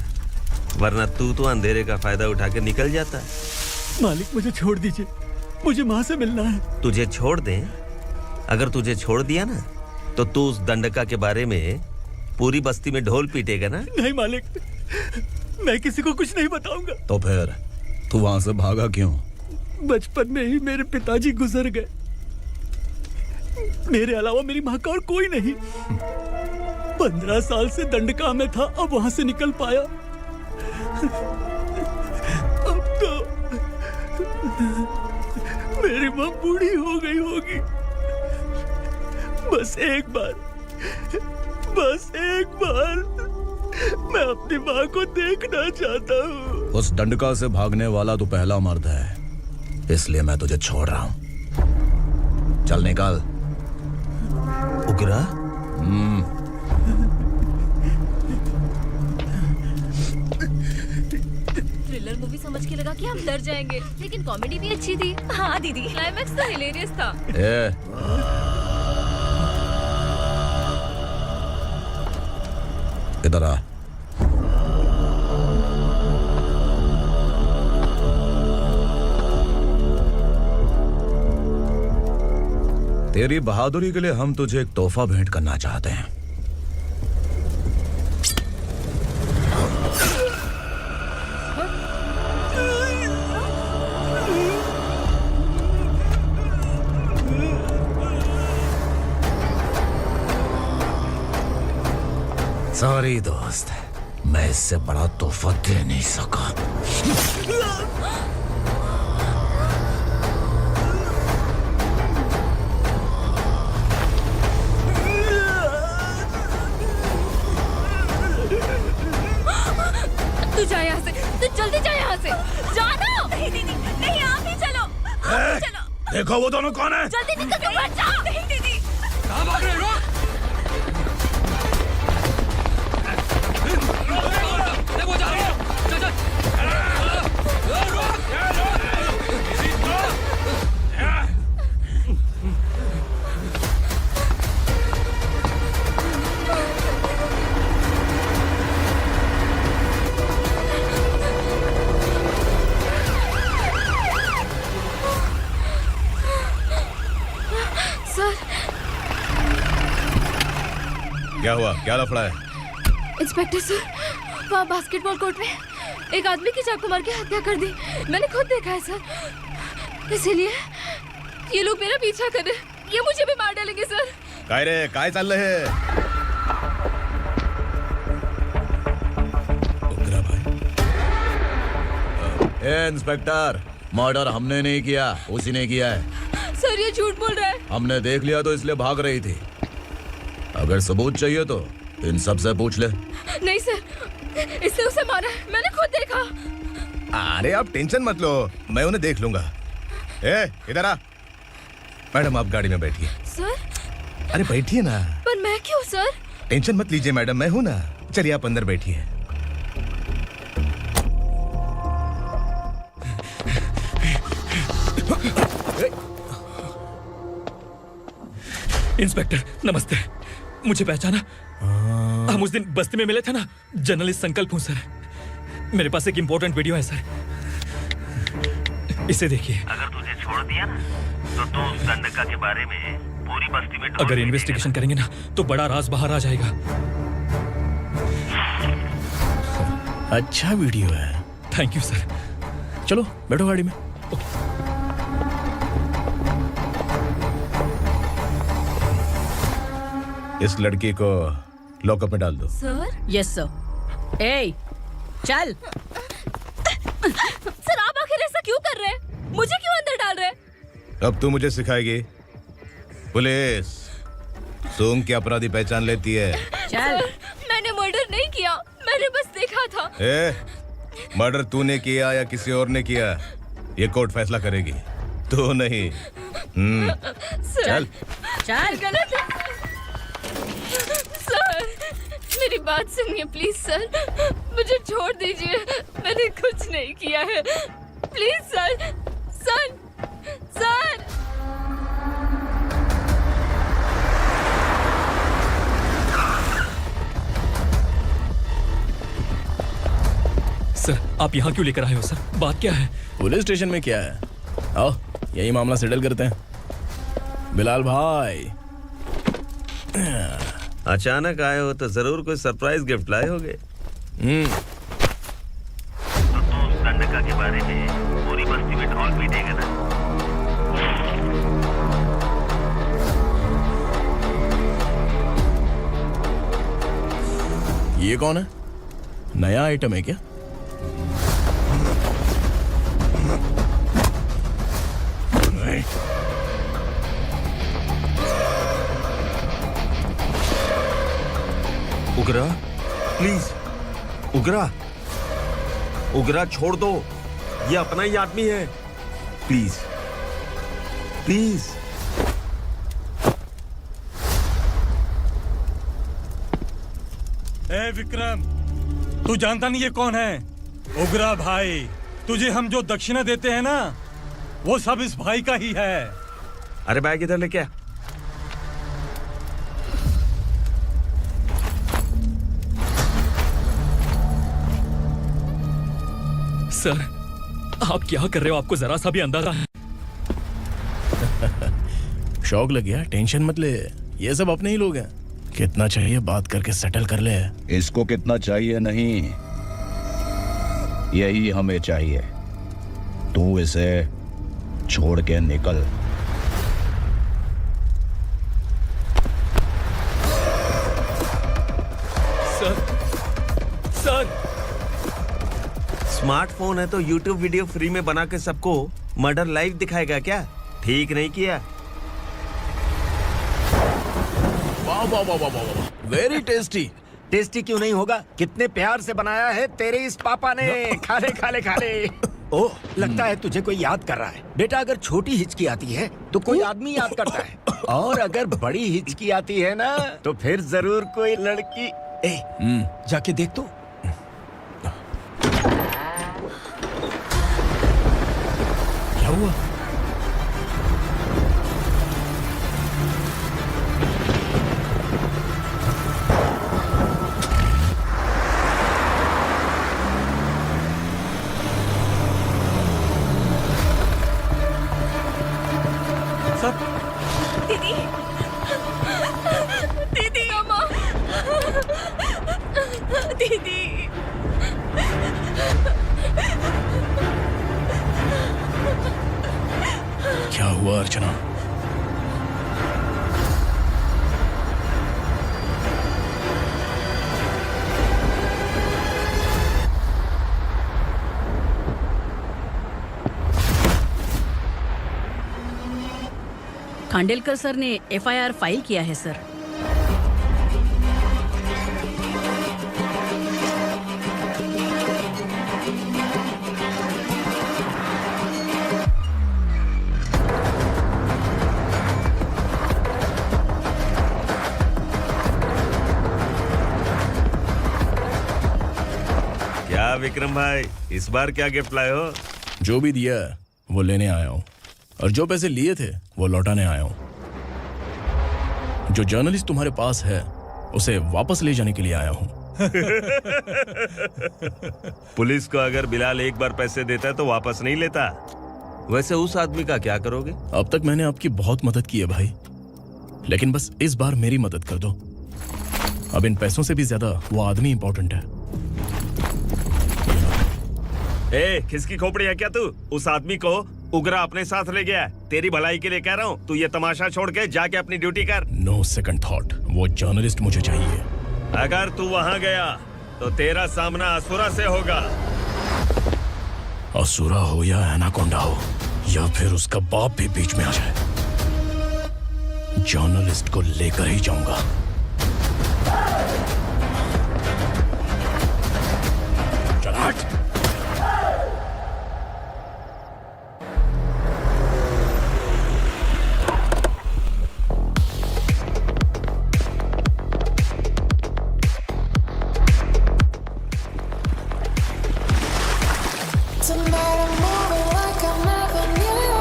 वरना तू तो अंधेरे का फायदा उठा के निकल जाता। मालिक मुझे छोड़ दीजिए, मुझे माँ से मिलना है। तुझे छोड़ दें? अगर तुझे छोड़ दिया ना तो तू उस दंडका के बारे में पूरी बस्ती में ढोल पीटेगा ना। नहीं मालिक, मैं किसी को कुछ नहीं बताऊंगा। तो फिर तू वहां से भागा क्यों? बचपन में ही मेरे पिताजी गुजर गए, मेरे अलावा मेरी माँ का और कोई नहीं। 15 साल से दंडका में था, अब वहां से निकल पाया। अब तो मेरी माँ बूढ़ी हो गई होगी। बस एक बार मैं अपनी माँ को देखना चाहता हूँ। उस दंडका से भागने वाला तो पहला मर्द है, इसलिए मैं तुझे छोड़ रहा हूँ। चल निकल। उग्रा? थ्रिलर मूवी समझ के लगा कि हम डर जाएंगे, लेकिन कॉमेडी भी अच्छी थी। हाँ दीदी, क्लाइमैक्स तो हिलेरियस था। इधर आ। तेरी बहादुरी के लिए हम तुझे एक तोहफा भेंट करना चाहते हैं। सॉरी दोस्त, मैं इससे बड़ा तोहफा दे नहीं सका। तू जा यहाँ से, तू जल्दी जा यहाँ से। जाना। नहीं दीदी, नहीं आप ही चलो, आप ही चलो। देखो वो दोनों कौन है? जल्दी निकल के मत जाओ। नहीं दीदी। कहाँ भाग रहे हो? वो जा रहे हो। चल चल। सर। क्या हुआ? क्या लफड़ा है? इंस्पेक्टर सर, वहाँ बास्केटबॉल कोर्ट में एक आदमी की चाकू मार के हत्या कर दी। मैंने खुद देखा है सर, इसीलिए ये लोग मेरा पीछा कर रहे। ये मुझे भी मार डालेंगे सर। काय रे, काय चाललंय हे? ए इंस्पेक्टर, मर्डर हमने नहीं किया, उसी ने किया है। सर ये झूठ बोल रहा है। हमने देख लिया तो इसलिए भाग रही थी। अगर सबूत चाहिए तो इन सब से पूछ ले। नहीं सर, इसने उसे मारा है, मैंने खुद देखा। अरे आप टेंशन मत लो, मैं उन्हें देख लूंगा। इधर आ। मैडम आप गाड़ी में बैठिए। सर। अरे बैठिए ना। पर मैं क्यों सर? टेंशन मत लीजिए मैडम, मैं हूं ना। चलिए आप अंदर बैठिए। इंस्पेक्टर नमस्ते, मुझे पहचाना? हम उस दिन बस्ती में मिले थे ना। जर्नलिस्ट संकल्प हूँ सर। मेरे पास एक इम्पोर्टेंट वीडियो है सर, इसे देखिए। अगर तुझे छोड़ दिया ना तो तू उस दंडका के बारे में पूरी बस्ती में अगर इन्वेस्टिगेशन करेंगे ना तो बड़ा राज बाहर आ जाएगा। अच्छा वीडियो है। Thank you sir. चलो बैठो गाड़ी में। इस लड़की को लॉकअप में डाल दो। सर? Yes sir. ए, चल। सर आप आखिर ऐसा क्यों कर रहे हैं? मुझे क्यों अंदर डाल रहे हैं? अब तू मुझे सिखाएगी? पुलिस सूंघ के अपराधी पहचान लेती है। चल। मैंने मर्डर नहीं किया, मैंने बस देखा था। मर्डर तूने किया या किसी और ने किया, ये कोर्ट फैसला करेगी, तू नहीं। सर, चल। गलत है सर, मेरी बात सुनिए प्लीज सर, मुझे छोड़ दीजिए, मैंने कुछ नहीं किया है, प्लीज सर। Sir, sir. आप यहाँ क्यों लेकर आए हो सर? बात क्या है? पुलिस स्टेशन में क्या है? आओ यही मामला सेटल करते हैं। बिलाल भाई, अचानक आए हो तो जरूर कोई सरप्राइज गिफ्ट लाए होगे। तो उस दंडका के बारे में पूरी बस्ती में ढोल पीटेगा ना। ये कौन है? नया आइटम है क्या? उगरा, प्लीज उगरा, उगरा छोड़ दो, ये अपना ही आदमी है। Please please. ए विक्रम, तू जानता नहीं ये कौन है? उगरा भाई। तुझे हम जो दक्षिणा देते हैं ना, वो सब इस भाई का ही है। अरे बैग इधर लेके आ। सर, आप क्या कर रहे हो? आपको जरा सा भी अंदाजा है? शौक लग गया? टेंशन मत ले, ये सब अपने ही लोग हैं। कितना चाहिए बात करके सेटल कर ले। इसको कितना चाहिए नहीं, यही हमें चाहिए। तू इसे छोड़ के निकल। Sir, sir. स्मार्टफोन है तो YouTube वीडियो फ्री में बना के सबको मर्डर लाइव दिखाएगा क्या? ठीक नहीं किया। वाह वाह वाह वाह वाह, वेरी टेस्टी। टेस्टी क्यों नहीं होगा? कितने प्यार से बनाया है तेरे इस पापा ने। खा ले खा ले खा ले। ओह, लगता है तुझे कोई याद कर रहा है। बेटा, अगर छोटी हिचकी आती है तो कोई आदमी याद करता है, और अगर बड़ी हिचकी आती है ना तो फिर जरूर कोई लड़की। जाके देख तो। क्या हुआ? दीदी, दीदी, अम्मा, दीदी। क्या हुआ अर्चना? खांडेलकर सर ने एफआईआर फाइल किया है सर। क्या विक्रम भाई, इस बार क्या गिफ्ट लाए हो? जो भी दिया है वो लेने आया हूँ, और जो पैसे लिए थे वो लौटाने आया हूँ। जो जर्नलिस्ट तुम्हारे पास है उसे वापस ले जाने के लिए आया हूँ। पुलिस को अगर बिलाल एक बार पैसे देता है तो वापस नहीं लेता। वैसे उस आदमी का क्या करोगे? अब तक मैंने आपकी बहुत मदद की है भाई, लेकिन बस इस बार मेरी मदद कर दो। अब इन पैसों से भी ज्यादा वो आदमी इंपॉर्टेंट है। ए, किसकी खोपड़ी है क्या तू? उस आदमी को उगरा अपने साथ ले गया। तेरी भलाई के लिए कह रहा हूँ, तू ये तमाशा छोड़ के जाके अपनी ड्यूटी कर। नो सेकंड थॉट, वो जर्नलिस्ट मुझे चाहिए। अगर तू वहाँ गया तो तेरा सामना असुरा से होगा। असुरा हो या एनाकोंडा हो, या फिर उसका बाप भी बीच में आ जाए, जर्नलिस्ट को लेकर ही जाऊंगा। चल हट। Tonight I'm moving like I never knew.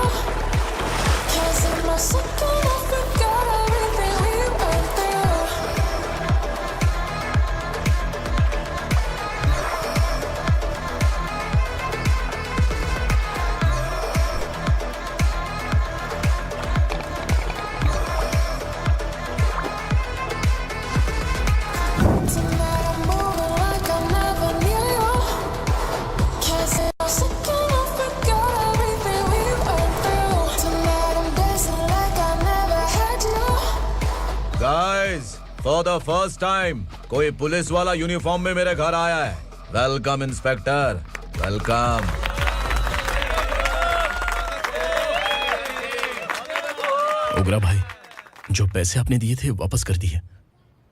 Can't see my second, I forgot everything we went through. Guys, for the first time कोई पुलिस वाला यूनिफॉर्म में मेरे घर आया है। Welcome inspector, welcome. उग्रा भाई, जो पैसे आपने दिए थे वापस कर दिए।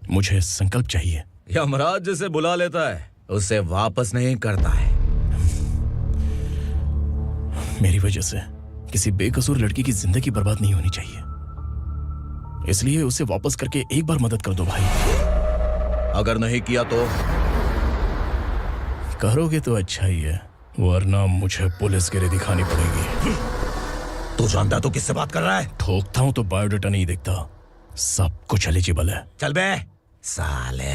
मुझे संकल्प चाहिए। यमराज जिसे बुला लेता है उसे वापस नहीं करता है। मेरी वजह से किसी बेकसूर लड़की की जिंदगी बर्बाद नहीं होनी चाहिए, इसलिए उसे वापस करके एक बार मदद कर दो भाई। अगर नहीं किया तो? करोगे तो अच्छा ही है, वरना मुझे पुलिस गिरी दिखानी पड़ेगी। तू जानता तो किससे बात कर रहा है? ठोकता हूं तो बायोडाटा नहीं दिखता, सब कुछ एलिजिबल है। चल बे साले।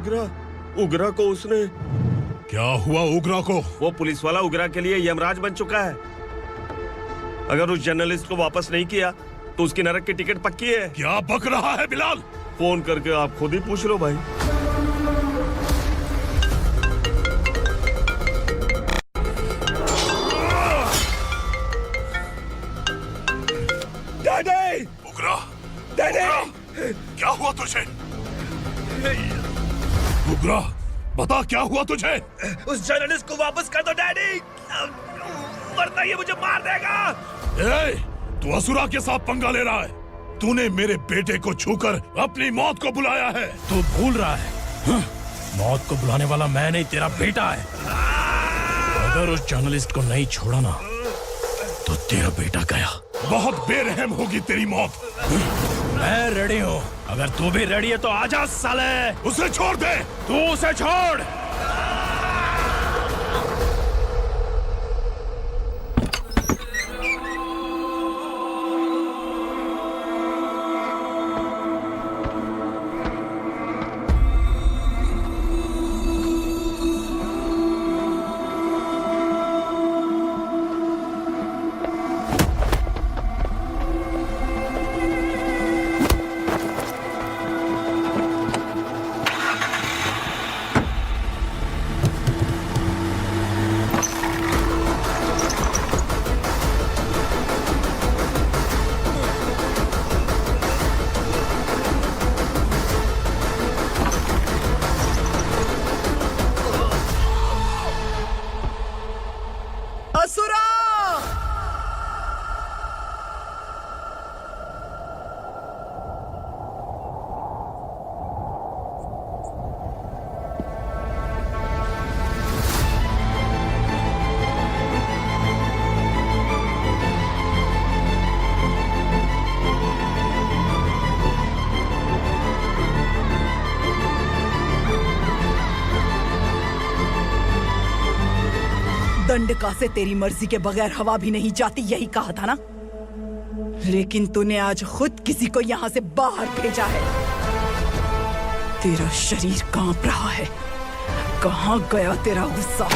उगरा को उसने। क्या हुआ उगरा को? वो पुलिस वाला उगरा के लिए यमराज बन चुका है। अगर उस जर्नलिस्ट को वापस नहीं किया तो उसकी नरक की टिकट पक्की है। क्या बक रहा है बिलाल? फोन करके आप खुद ही पूछ लो भाई। डैडी! उगरा! डैडी! क्या हुआ तुझे? उगरा, बता क्या हुआ तुझे? उस जर्नलिस्ट को वापस कर दो डैडी, वरना ये मुझे मार देगा। ए, तू असुरा के साथ पंगा ले रहा है। तूने मेरे बेटे को छूकर अपनी मौत को बुलाया है। तू भूल रहा है, मौत को बुलाने वाला मैं नहीं, तेरा बेटा है। अगर उस जर्नलिस्ट को नहीं छोड़ा ना तो तेरा बेटा गया। बहुत बेरहम होगी तेरी मौत। मैं रेडी हूँ, अगर तू भी रेडी है तो आजा साले। उसे छोड़ दे। तू उसे छोड़। दंडका से तेरी मर्जी के बगैर हवा भी नहीं जाती, यही कहा था ना? लेकिन तूने आज खुद किसी को यहाँ से बाहर भेजा है। तेरा शरीर कांप रहा है। कहाँ गया तेरा गुस्सा?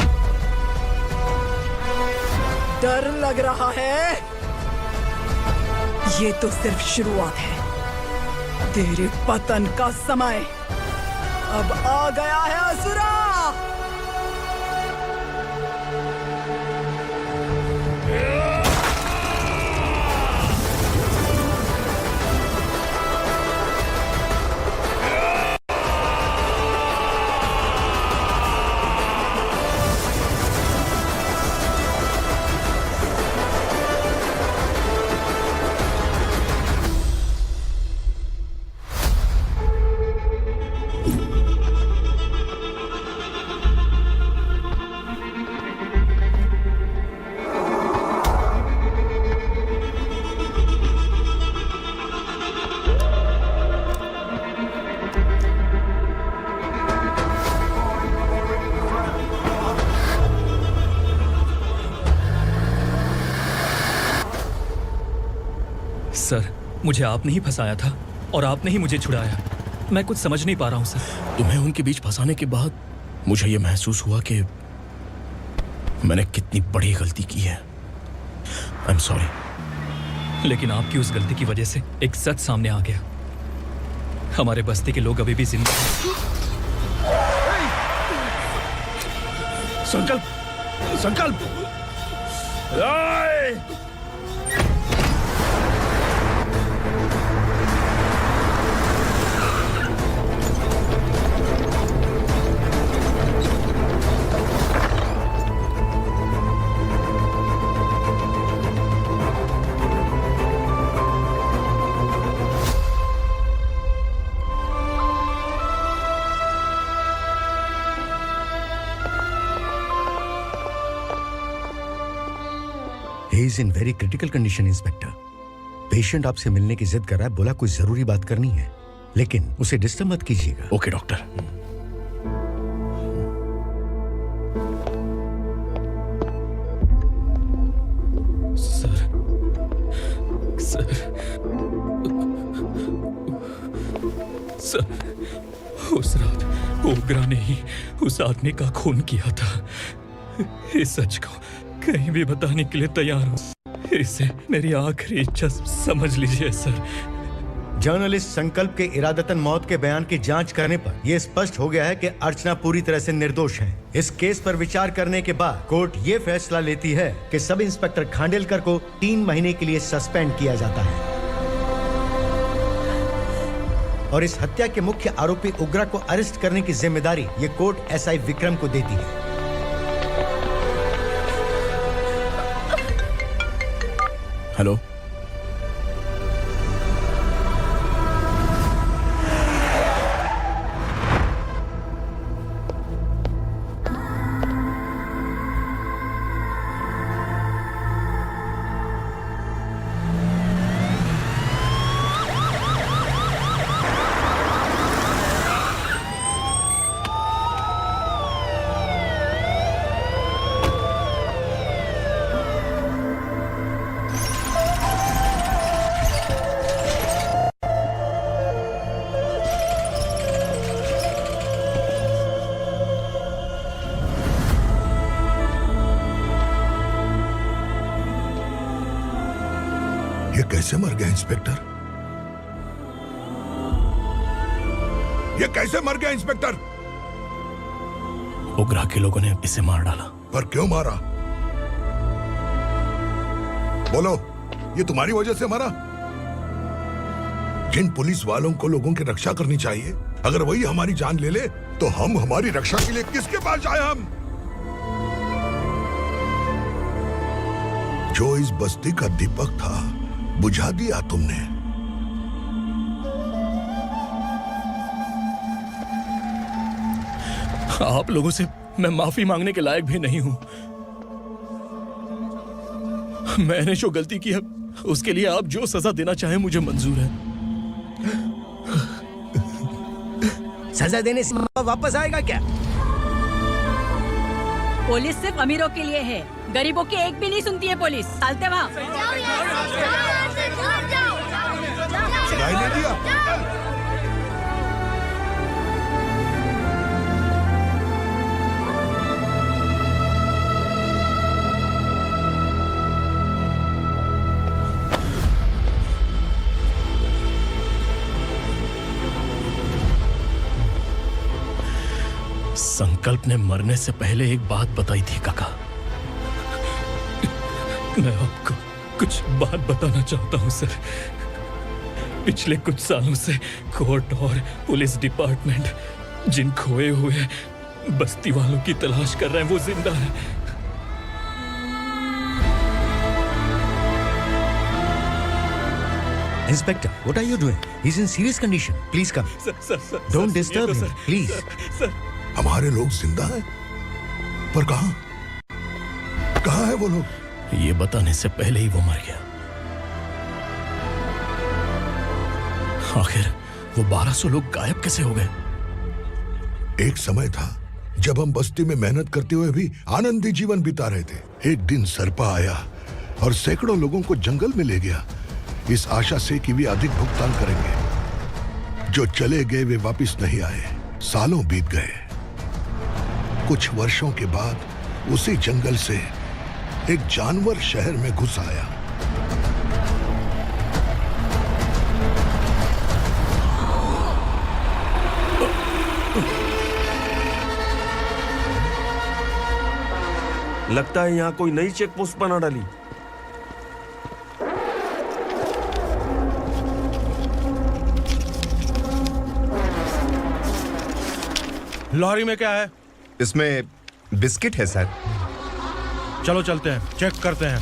डर लग रहा है? ये तो सिर्फ शुरुआत है। तेरे पतन का समय अब आ गया है असुरा। सर, मुझे आपने ही फंसाया था और आपने ही मुझे छुड़ाया। मैं कुछ समझ नहीं पा रहा हूँ सर। तुम्हें उनके बीच फंसाने के बाद मुझे ये महसूस हुआ कि मैंने कितनी बड़ी गलती की है। I am sorry. लेकिन आपकी उस गलती की वजह से एक सच सामने आ गया। हमारे बस्ती के लोग अभी भी जिंदा हैं। संकल्प, संकल्प। He is in very critical condition, inspector. Patient आपसे मिलने की जिद कर रहा है, बोला कुछ जरूरी बात करनी है, लेकिन उसे डिस्टर्ब मत कीजिएगा। Okay doctor. सर, उस रात ओग्रा ने ही उस आदमी का खून किया था। इस सच को कहीं भी बताने के लिए तैयार हूँ। इसे मेरी आखिरी इच्छा समझ लीजिए सर। जर्नलिस्ट संकल्प के इरादतन मौत के बयान की जांच करने पर यह स्पष्ट हो गया है कि अर्चना पूरी तरह से निर्दोष है। इस केस पर विचार करने के बाद कोर्ट ये फैसला लेती है कि सब इंस्पेक्टर खांडेलकर को 3 महीने के लिए सस्पेंड किया जाता है और इस हत्या के मुख्य आरोपी उग्रा को अरेस्ट करने की जिम्मेदारी ये कोर्ट एसआई विक्रम को देती है। हेलो, ये कैसे मर गया इंस्पेक्टर? ये कैसे मर गया इंस्पेक्टर? उग्रा के लोगों ने इसे मार डाला। पर क्यों मारा? बोलो, ये तुम्हारी वजह से मारा? जिन पुलिस वालों को लोगों की रक्षा करनी चाहिए, अगर वही हमारी जान ले ले तो हम हमारी रक्षा के लिए किसके पास जाए? हम जो इस बस्ती का दीपक था बुझा दिया तुमने। आप लोगों से मैं माफी मांगने के लायक भी नहीं हूं। मैंने जो गलती की है उसके लिए आप जो सजा देना चाहें मुझे मंजूर है। सजा देने से वापस आएगा क्या? पुलिस सिर्फ अमीरों के लिए है, गरीबों की एक भी नहीं सुनती है पुलिस। चलते वहाँ। सुनाई नहीं दिया? संकल्प ने मरने से पहले एक बात बताई थी काका। मैं आपको कुछ बात बताना चाहता हूं सर। पिछले कुछ सालों से कोर्ट और पुलिस डिपार्टमेंट जिन खोए हुए बस्ती वालों की तलाश कर रहे हैं वो जिंदा है। Inspector, what are you doing? He's in serious condition. Please come. Sir, Don't disturb him, please. Sir, हमारे लोग जिंदा हैं, पर कहां? कहां है वो लोग? ये बताने से पहले ही वो मर गया। आखिर वो 1200 लोग गायब कैसे हो गए? एक समय था जब हम बस्ती में मेहनत करते हुए भी आनंदी जीवन बिता रहे थे। एक दिन सरपा आया और सैकड़ों लोगों को जंगल में ले गया, इस आशा से कि वे अधिक भुगतान करेंगे। जो चले गए वे वापस नहीं आए। सालों बीत गए। कुछ वर्षों के बाद उसी जंगल से एक जानवर शहर में घुस आया। लगता है यहाँ कोई नई चेक पोस्ट बना डाली। लॉरी में क्या है? इसमें बिस्किट है सर। चलो चलते हैं, चेक करते हैं।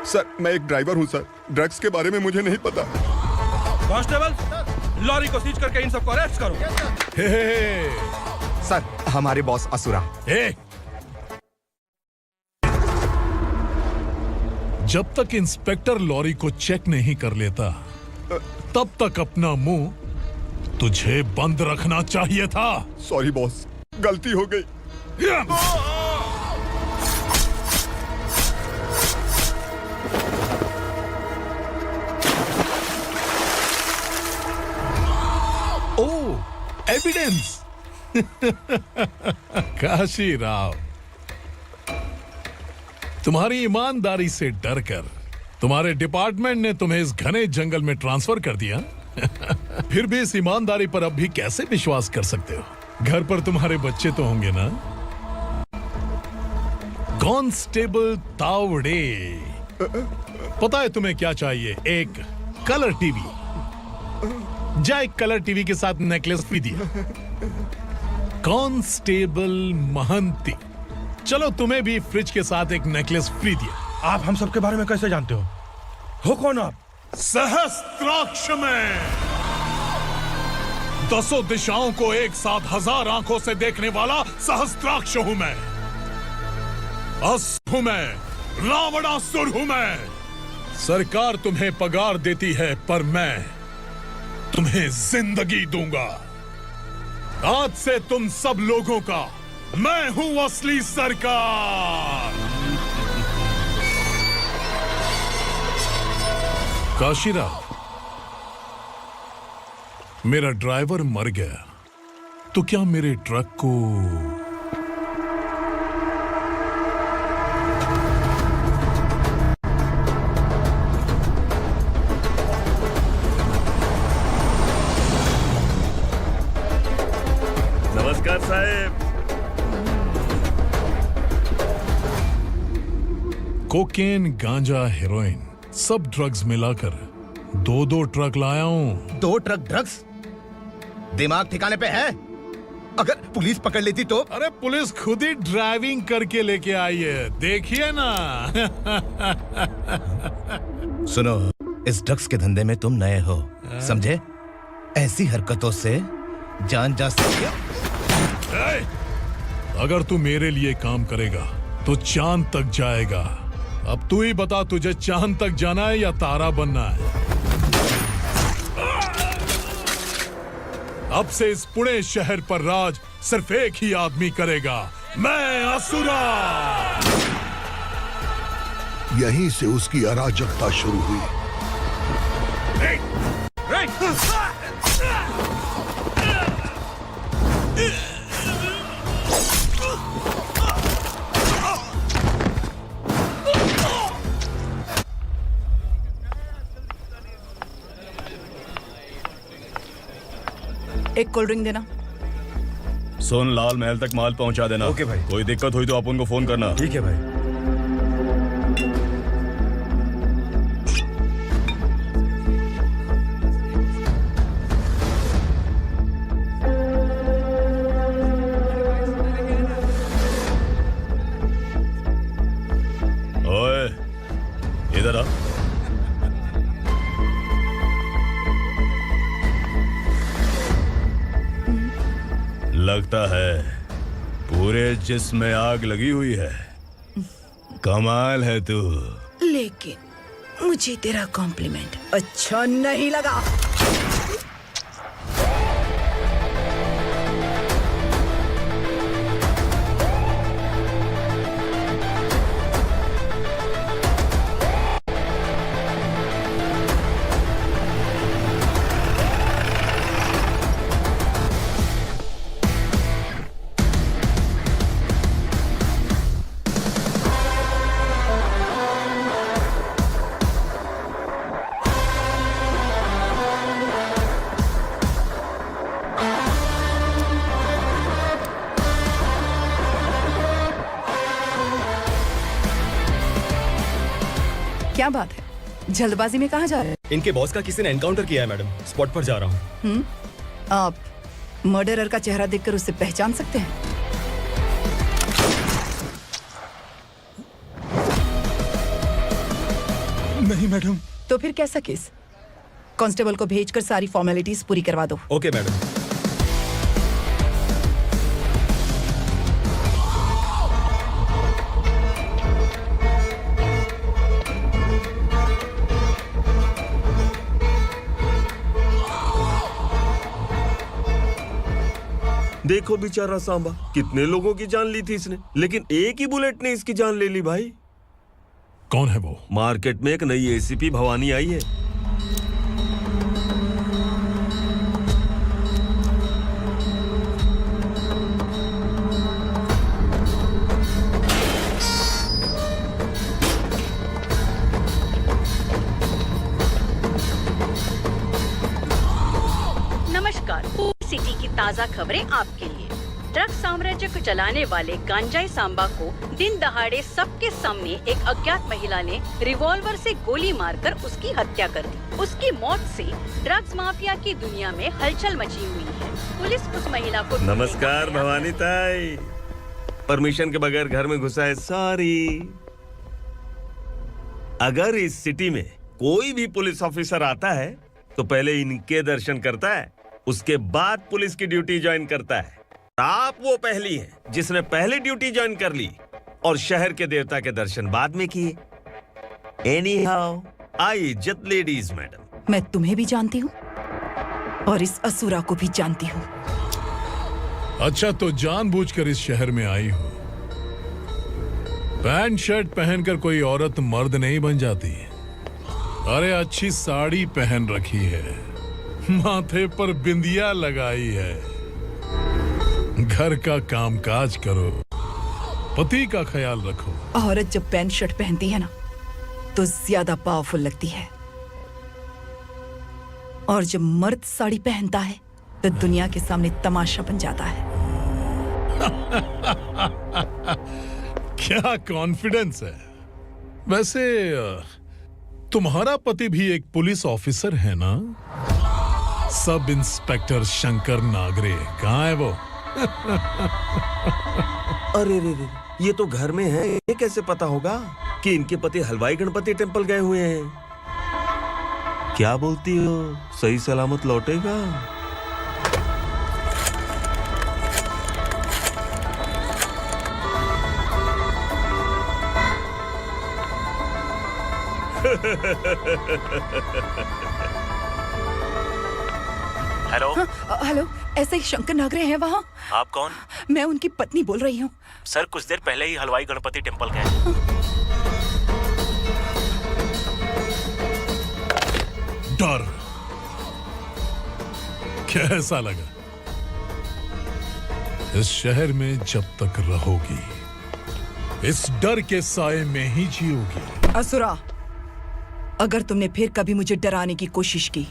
सर, मैं एक ड्राइवर हूं सर। ड्रग्स के बारे में मुझे नहीं पता। कांस्टेबल, लॉरी को सीज करके इन सबको अरेस्ट करो। सर, हमारे बॉस असुरा। जब तक इंस्पेक्टर लॉरी को चेक नहीं कर लेता तब तक अपना मुंह तुझे बंद रखना चाहिए था। सॉरी बॉस, गलती हो गई। एविडेंस। काशी राव, तुम्हारी ईमानदारी से डरकर तुम्हारे डिपार्टमेंट ने तुम्हें इस घने जंगल में ट्रांसफर कर दिया। फिर भी इस ईमानदारी पर अब भी कैसे विश्वास कर सकते हो? घर पर तुम्हारे बच्चे तो होंगे ना? कांस्टेबल तावड़े, पता है तुम्हें क्या चाहिए? एक कलर टीवी। जा एक कलर टीवी के साथ नेकलेस भी दिया। कांस्टेबल महंती, चलो तुम्हें भी फ्रिज के साथ एक नेकलेस फ्री दिया। आप हम सबके बारे में कैसे जानते हो कौन आप? सहस्त्राक्ष में 10 दिशाओं को एक साथ 1000 आंखों से देखने वाला सहस्त्राक्ष हूं मैं। असुर हूं मैं, रावणासुर हूं मैं। सरकार तुम्हें पगार देती है, पर मैं तुम्हें जिंदगी दूंगा। आज से तुम सब लोगों का मैं हूं असली सरकार। काशीराव, मेरा ड्राइवर मर गया, तो क्या मेरे ट्रक को नमस्कार साहब। कोकेन, गांजा, हेरोइन, सब ड्रग्स मिलाकर 2 ट्रक लाया हूं। 2 ट्रक ड्रग्स? दिमाग ठिकाने पे है? अगर पुलिस पकड़ लेती तो? अरे पुलिस खुद ही ड्राइविंग करके लेके आई है, देखिए ना। सुनो, इस ड्रग्स के धंधे में तुम नए हो, समझे? ऐसी हरकतों से जान जा सकती है। अगर तू मेरे लिए काम करेगा तो चांद तक जाएगा। अब तू ही बता, तुझे चांद तक जाना है या तारा बनना है? अब से इस पुणे शहर पर राज सिर्फ एक ही आदमी करेगा, मैं असुरा। यहीं से उसकी अराजकता शुरू हुई। एक कोल्ड ड्रिंक देना। सुन, लाल महल तक माल पहुंचा देना। ओके भाई। कोई दिक्कत हुई तो आप उनको फोन करना। ठीक है भाई। ओए, इधर आ। लगता है पूरे जिस्म में आग लगी हुई है। कमाल है तू। लेकिन मुझे तेरा कॉम्प्लीमेंट अच्छा नहीं लगा। क्या बात है, जल्दबाजी में कहाँ जा रहे हैं? इनके बॉस का किसी ने एनकाउंटर किया है मैडम, स्पॉट पर जा रहा हूँ। आप मर्डरर का चेहरा देखकर उसे पहचान सकते हैं? नहीं मैडम। तो फिर कैसा केस? कांस्टेबल को भेजकर सारी फॉर्मेलिटीज पूरी करवा दो। Okay madam. देखो बेचारा सांबा, कितने लोगों की जान ली थी इसने, लेकिन एक ही बुलेट ने इसकी जान ले ली भाई। कौन है वो? मार्केट में एक नई एसीपी भवानी आई है। ताज़ा खबरें आपके लिए। ड्रग साम्राज्य को चलाने वाले गांजाई सांबा को दिन दहाड़े सबके सामने एक अज्ञात महिला ने रिवॉल्वर से गोली मारकर उसकी हत्या कर दी। उसकी मौत से ड्रग्स माफिया की दुनिया में हलचल मची हुई है। पुलिस उस महिला को नमस्कार भवानी ताई। परमिशन के बगैर घर में घुसा है, सॉरी। अगर इस सिटी में कोई भी पुलिस ऑफिसर आता है तो पहले इनके दर्शन करता है, उसके बाद पुलिस की ड्यूटी ज्वाइन करता है। आप वो पहली हैं जिसने पहले ड्यूटी ज्वाइन कर ली और शहर के देवता के दर्शन बाद में किए। एनीहाउ, आई इज्जत लेडीज मैडम। मैं तुम्हें भी जानती हूँ और इस असुरा को भी जानती हूँ। अच्छा, तो जानबूझकर इस शहर में आई हो। पैंट शर्ट पहनकर कोई औरत मर्द नहीं बन जाती। अरे अच्छी साड़ी पहन रखी है, माथे पर बिंदिया लगाई है, घर का कामकाज करो, पति का ख्याल रखो। औरत जब पैंट शर्ट पहनती है ना तो ज्यादा पावरफुल लगती है, और जब मर्द साड़ी पहनता है तो दुनिया के सामने तमाशा बन जाता है। क्या कॉन्फिडेंस है। वैसे तुम्हारा पति भी एक पुलिस ऑफिसर है ना? सब इंस्पेक्टर शंकर नागरे कहाँ है वो? अरे रे रे, ये तो घर में है। ये कैसे पता होगा कि इनके पति हलवाई गणपति टेम्पल गए हुए हैं? क्या बोलती हो, सही सलामत लौटेगा? हेलो। हेलो, ऐसे ही शंकर नागरे हैं वहाँ? आप कौन? मैं उनकी पत्नी बोल रही हूँ। सर कुछ देर पहले ही हलवाई गणपति टेम्पल गए। डर कैसा लगा? इस शहर में जब तक रहोगी इस डर के साए में ही जियोगी। असुरा, अगर तुमने फिर कभी मुझे डराने की कोशिश की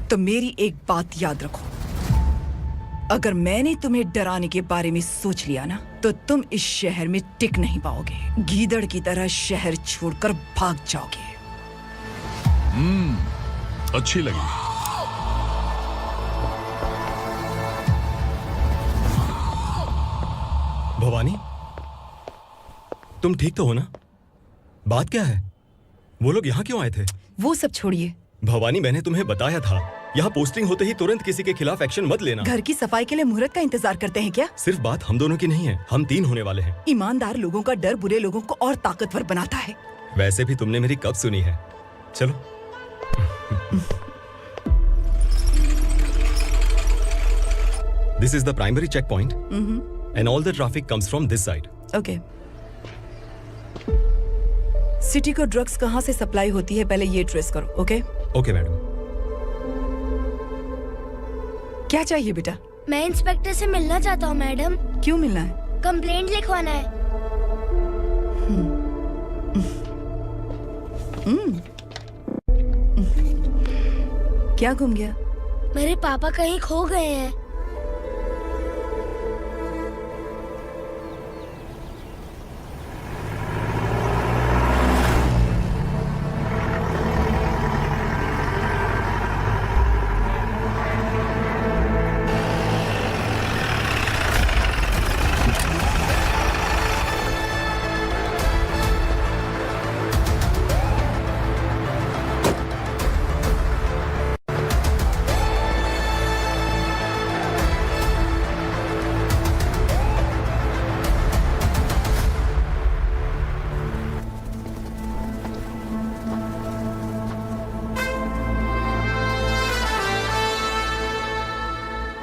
तो मेरी एक बात याद रखो, अगर मैंने तुम्हें डराने के बारे में सोच लिया ना तो तुम इस शहर में टिक नहीं पाओगे। गीदड़ की तरह शहर छोड़कर भाग जाओगे। अच्छी लगी। भवानी, तुम ठीक तो हो ना? बात क्या है? वो लोग यहाँ क्यों आए थे? वो सब छोड़िए भवानी, मैंने तुम्हें बताया था यहाँ पोस्टिंग होते ही तुरंत किसी के खिलाफ एक्शन मत लेना। घर की सफाई के लिए मुहूर्त का इंतजार करते हैं क्या? सिर्फ बात हम दोनों की नहीं है, हम 3 होने वाले हैं। ईमानदार लोगों का डर बुरे लोगों को और ताकतवर बनाता है। वैसे भी तुमने मेरी कब सुनी है। चलो। This is the primary checkpoint, and all the traffic comes from this side. Okay. City को ड्रग्स कहाँ से सप्लाई होती है पहले ये ट्रेस करो, ओके? Okay madam. क्या चाहिए बेटा? मैं इंस्पेक्टर से मिलना चाहता हूँ मैडम। क्यों मिलना है? कंप्लेंट लिखवाना है। क्या घूम गया? मेरे पापा कहीं खो गए हैं।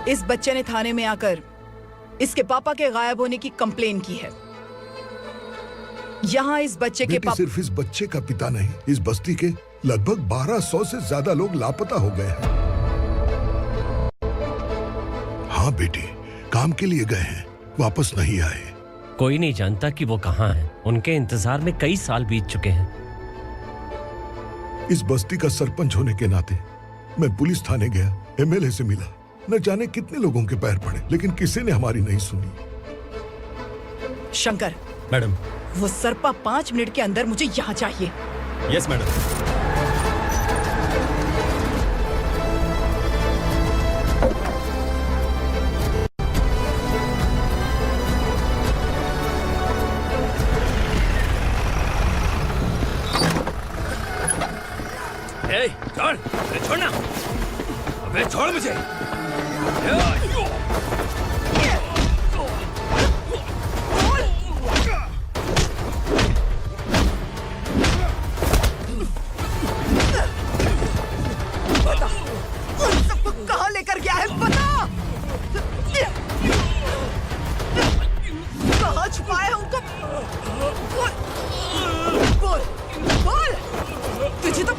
इस बच्चे ने थाने में आकर इसके पापा के गायब होने की कंप्लेन की है। यहाँ इस बच्चे के पापा सिर्फ इस बच्चे का पिता नहीं, इस बस्ती के लगभग 1200 से ज्यादा लोग लापता हो गए हैं। हाँ बेटी, काम के लिए गए हैं, वापस नहीं आए। कोई नहीं जानता कि वो कहाँ हैं। उनके इंतजार में कई साल बीत चुके हैं। इस बस्ती का सरपंच होने के नाते मैं पुलिस थाने गया, एमएलए से मिला, न जाने कितने लोगों के पैर पड़े, लेकिन किसी ने हमारी नहीं सुनी। शंकर, मैडम। वो सरपा 5 मिनट के अंदर मुझे यहाँ चाहिए। Yes madam. छोड़, छोड़ना, अबे छोड़ मुझे। बता, उन सबको कहाँ लेकर गया है, बता। कहाँ छुपाया है उनको? बोल, बोल, तुझे तो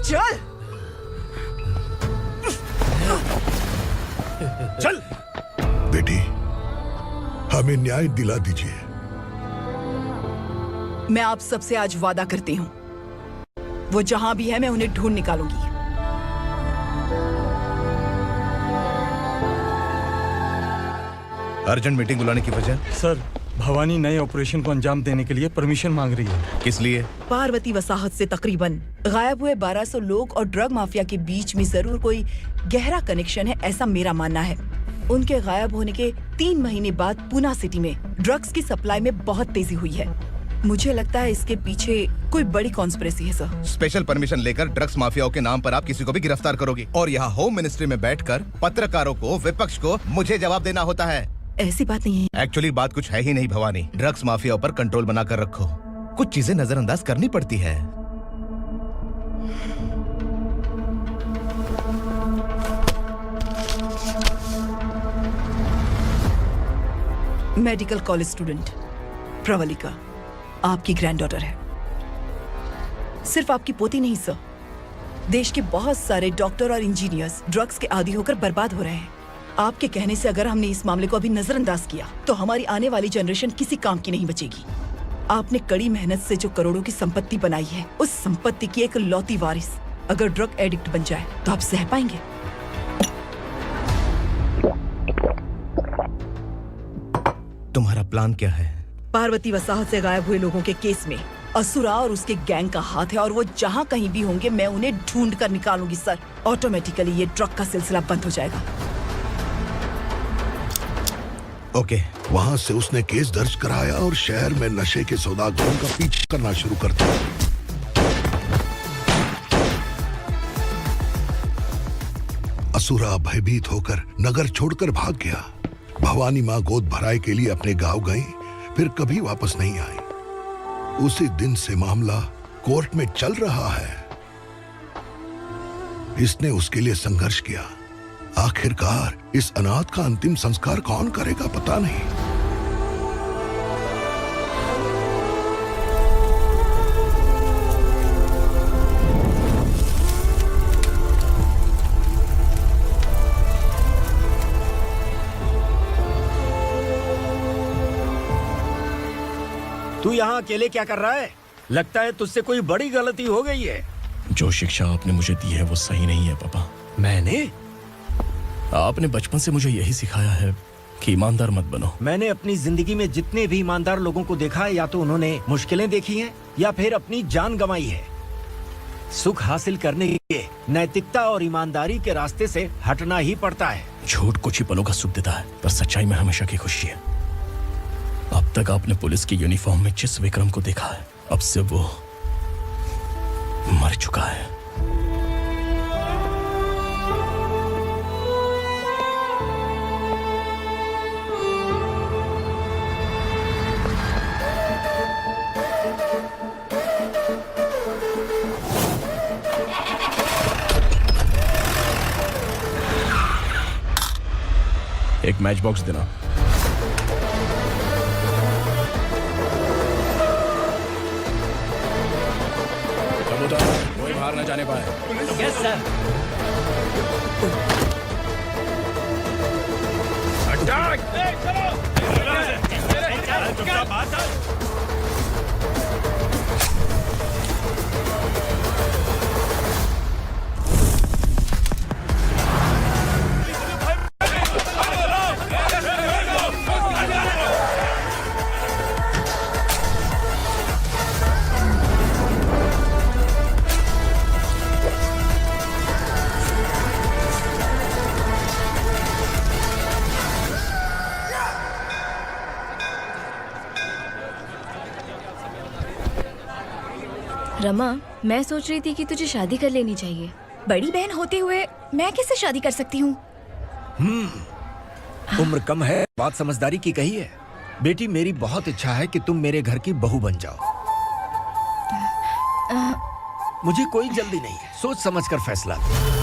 चल चल बेटी, हमें न्याय दिला दीजिए। मैं आप सबसे आज वादा करती हूँ, वो जहां भी है मैं उन्हें ढूंढ निकालूंगी। अर्जेंट मीटिंग बुलाने की वजह? सर, भवानी नए ऑपरेशन को अंजाम देने के लिए परमिशन मांग रही है। किस लिए? पार्वती वसाहत से तकरीबन गायब हुए 1200 लोग और ड्रग माफिया के बीच में जरूर कोई गहरा कनेक्शन है, ऐसा मेरा मानना है। उनके गायब होने के 3 महीने बाद पूना सिटी में ड्रग्स की सप्लाई में बहुत तेजी हुई है। मुझे लगता है इसके पीछे कोई बड़ी कॉन्स्पिरेसी है सर। स्पेशल परमिशन लेकर ड्रग्स माफियाओं के नाम पर आप किसी को भी गिरफ्तार करोगे और यहाँ होम मिनिस्ट्री में बैठकर पत्रकारों को, विपक्ष को मुझे जवाब देना होता है। ऐसी बात नहीं है। एक्चुअली बात कुछ है ही नहीं भवानी। ड्रग्स माफियाओं पर कंट्रोल बनाकर रखो, कुछ चीजें नजरअंदाज करनी पड़ती है। मेडिकल कॉलेज स्टूडेंट प्रवलिका आपकी ग्रैंडडॉटर है। सिर्फ आपकी पोती नहीं सर, देश के बहुत सारे डॉक्टर और इंजीनियर्स ड्रग्स के आदी होकर बर्बाद हो रहे हैं। आपके कहने से अगर हमने इस मामले को अभी नजरअंदाज किया तो हमारी आने वाली जनरेशन किसी काम की नहीं बचेगी। आपने कड़ी मेहनत से जो करोड़ों की संपत्ति बनाई है, उस संपत्ति की एक लौती वारिस अगर ड्रग एडिक्ट बन जाए तो आप सह पाएंगे? तुम्हारा प्लान क्या है? पार्वती वसाहत से गायब हुए लोगों के केस में असुरा और उसके गैंग का हाथ है और वो जहाँ कहीं भी होंगे मैं उन्हें ढूंढ कर निकालूंगी सर। ऑटोमेटिकली ये ड्रग का सिलसिला बंद हो जाएगा। ओके। वहाँ से उसने केस दर्ज कराया और शहर में नशे के सौदागरों का पीछा करना शुरू कर दिया। असुरा भयभीत होकर नगर छोड़कर भाग गया। भवानी माँ गोद भराई के लिए अपने गांव गई, फिर कभी वापस नहीं आई। उसी दिन से मामला कोर्ट में चल रहा है। इसने उसके लिए संघर्ष किया। आखिरकार इस अनाथ का अंतिम संस्कार कौन करेगा पता नहीं। तू यहाँ अकेले क्या कर रहा है? लगता है तुझसे कोई बड़ी गलती हो गई है। जो शिक्षा आपने मुझे दी है वो सही नहीं है पापा। मैंने? आपने बचपन से मुझे यही सिखाया है कि ईमानदार मत बनो। मैंने अपनी जिंदगी में जितने भी ईमानदार लोगों को देखा है, या तो उन्होंने मुश्किलें देखी हैं या फिर अपनी जान गंवाई है। सुख हासिल करने के लिए नैतिकता और ईमानदारी के रास्ते से हटना ही पड़ता है। झूठ कुछ ही पलों का सुख देता है, पर सच्चाई में हमेशा की खुशी है। अब तक आपने पुलिस की यूनिफॉर्म में जिस विक्रम को देखा है, अब से वो मर चुका है। एक मैच बॉक्स देना। कोई बाहर न जाने पाए। Yes sir. रमा, मैं सोच रही थी कि तुझे शादी कर लेनी चाहिए। बड़ी बहन होते हुए मैं कैसे शादी कर सकती हूँ? उम्र कम है, बात समझदारी की कही है। बेटी, मेरी बहुत इच्छा है कि तुम मेरे घर की बहू बन जाओ। मुझे कोई जल्दी नहीं है, सोच समझकर फैसला लो।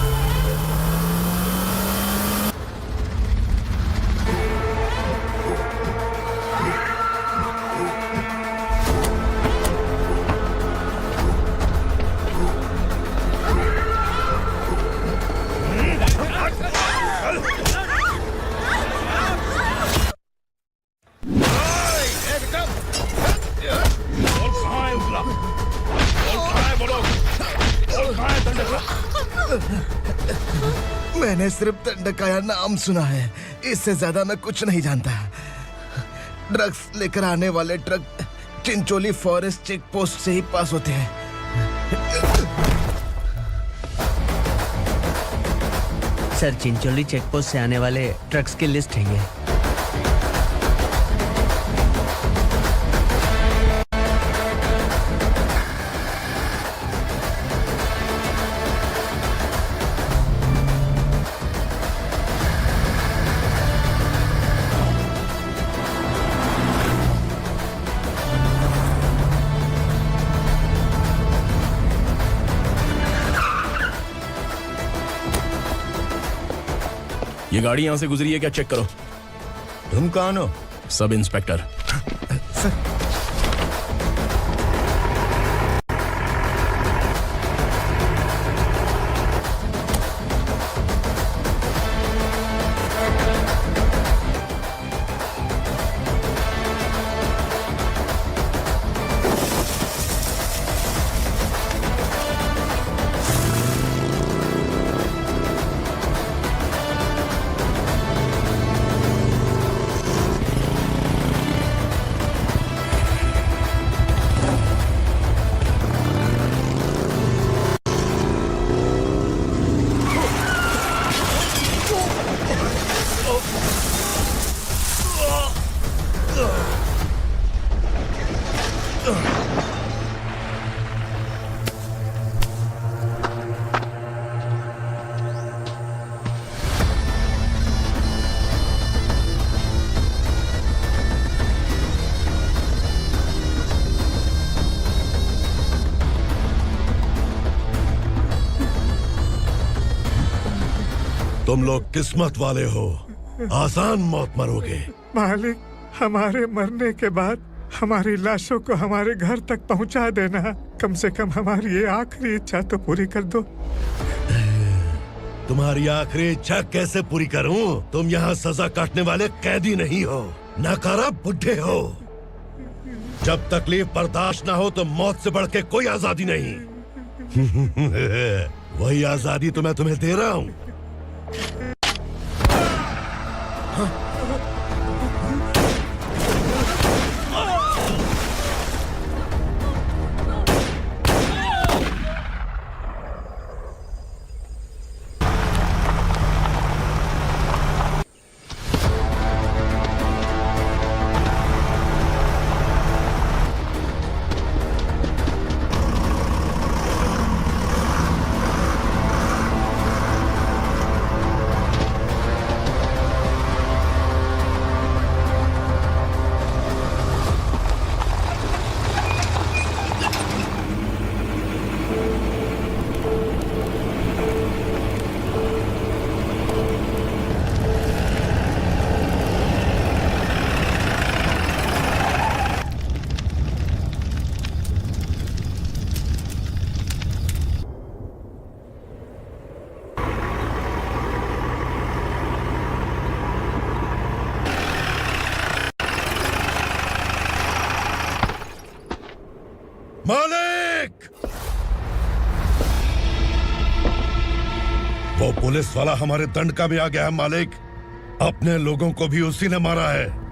मैंने सिर्फ दंडकाया नाम सुना है, इससे ज्यादा मैं कुछ नहीं जानता। ड्रग्स लेकर आने वाले truck Chincholi forest check post से ही पास होते हैं। सर, चिंचोली चेक पोस्ट से आने वाले ट्रक्स की लिस्ट है ये। ये गाड़ी यहां से गुजरी है क्या, चेक करो। तुम कौन हो? Sub inspector. तुम लोग किस्मत वाले हो, आसान मौत मरोगे। मालिक, हमारे मरने के बाद हमारी लाशों को हमारे घर तक पहुंचा देना। कम से कम हमारी ये आखिरी इच्छा तो पूरी कर दो। तुम्हारी आखिरी इच्छा कैसे पूरी करूं? तुम यहाँ सजा काटने वाले कैदी नहीं हो, नकारा बुढ़े हो। जब तकलीफ बर्दाश्त ना हो तो मौत से बढ़ के कोई आजादी नहीं। वही आजादी तो मैं तुम्हें दे रहा हूँ। मालिक! वो पुलिस वाला हमारे दंड का भी आ गया है मालिक। अपने लोगों को भी उसी ने मारा है।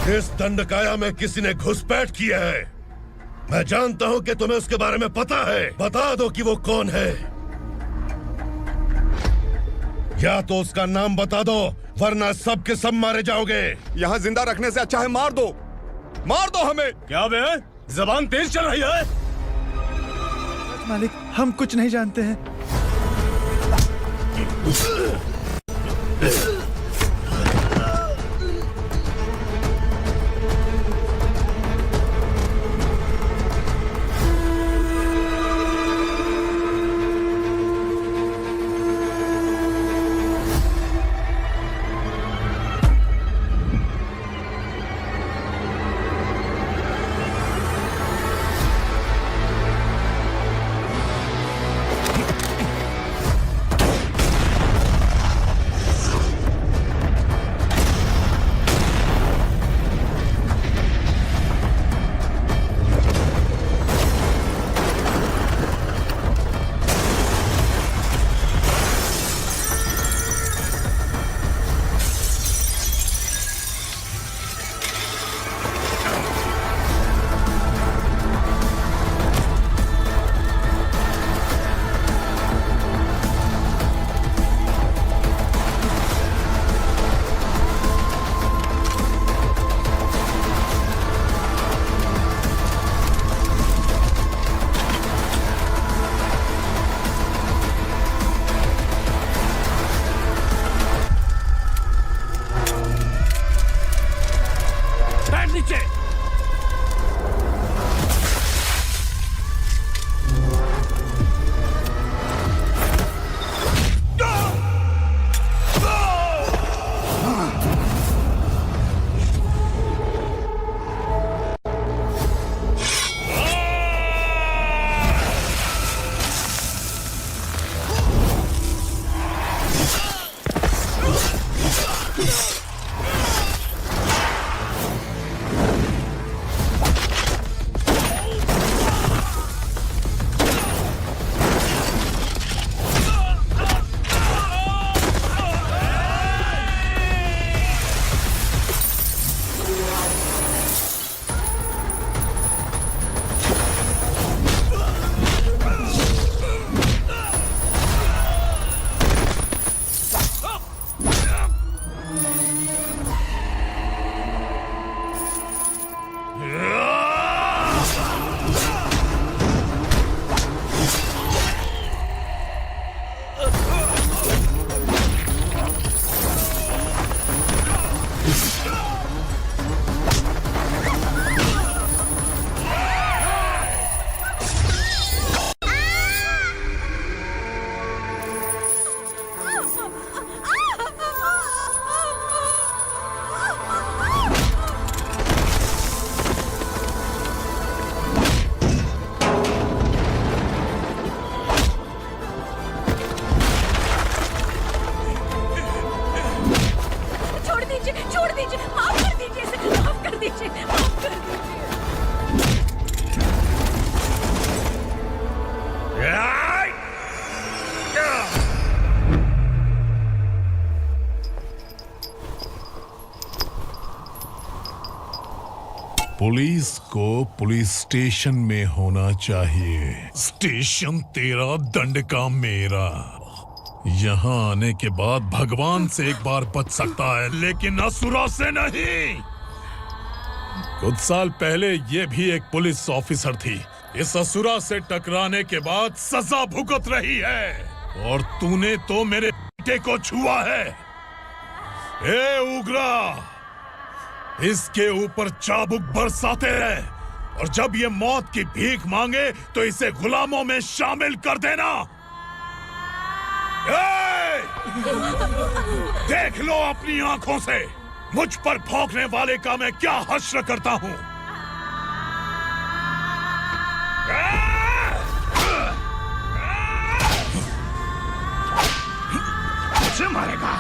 इस दंडकाया में किसी ने घुसपैठ किया है। मैं जानता हूं कि तुम्हें उसके बारे में पता है। बता दो कि वो कौन है, या तो उसका नाम बता दो, वरना सब के सब मारे जाओगे। यहाँ जिंदा रखने से अच्छा है मार दो हमें। क्या बे? जबान तेज चल रही है। मालिक, हम कुछ नहीं जानते हैं। पुलिस को पुलिस स्टेशन में होना चाहिए। स्टेशन तेरा, दंड का मेरा। यहाँ आने के बाद भगवान से एक बार बच सकता है, लेकिन असुरा से नहीं। कुछ साल पहले ये भी एक पुलिस ऑफिसर थी। इस असुरा से टकराने के बाद सजा भुगत रही है, और तूने तो मेरे बेटे को छुआ है। ए उग्रा, इसके ऊपर चाबुक बरसाते रहे, और जब ये मौत की भीख मांगे तो इसे गुलामों में शामिल कर देना। देख लो अपनी आंखों से मुझ पर भौंकने वाले का मैं क्या हश्र करता हूँ। मुझे मारेगा।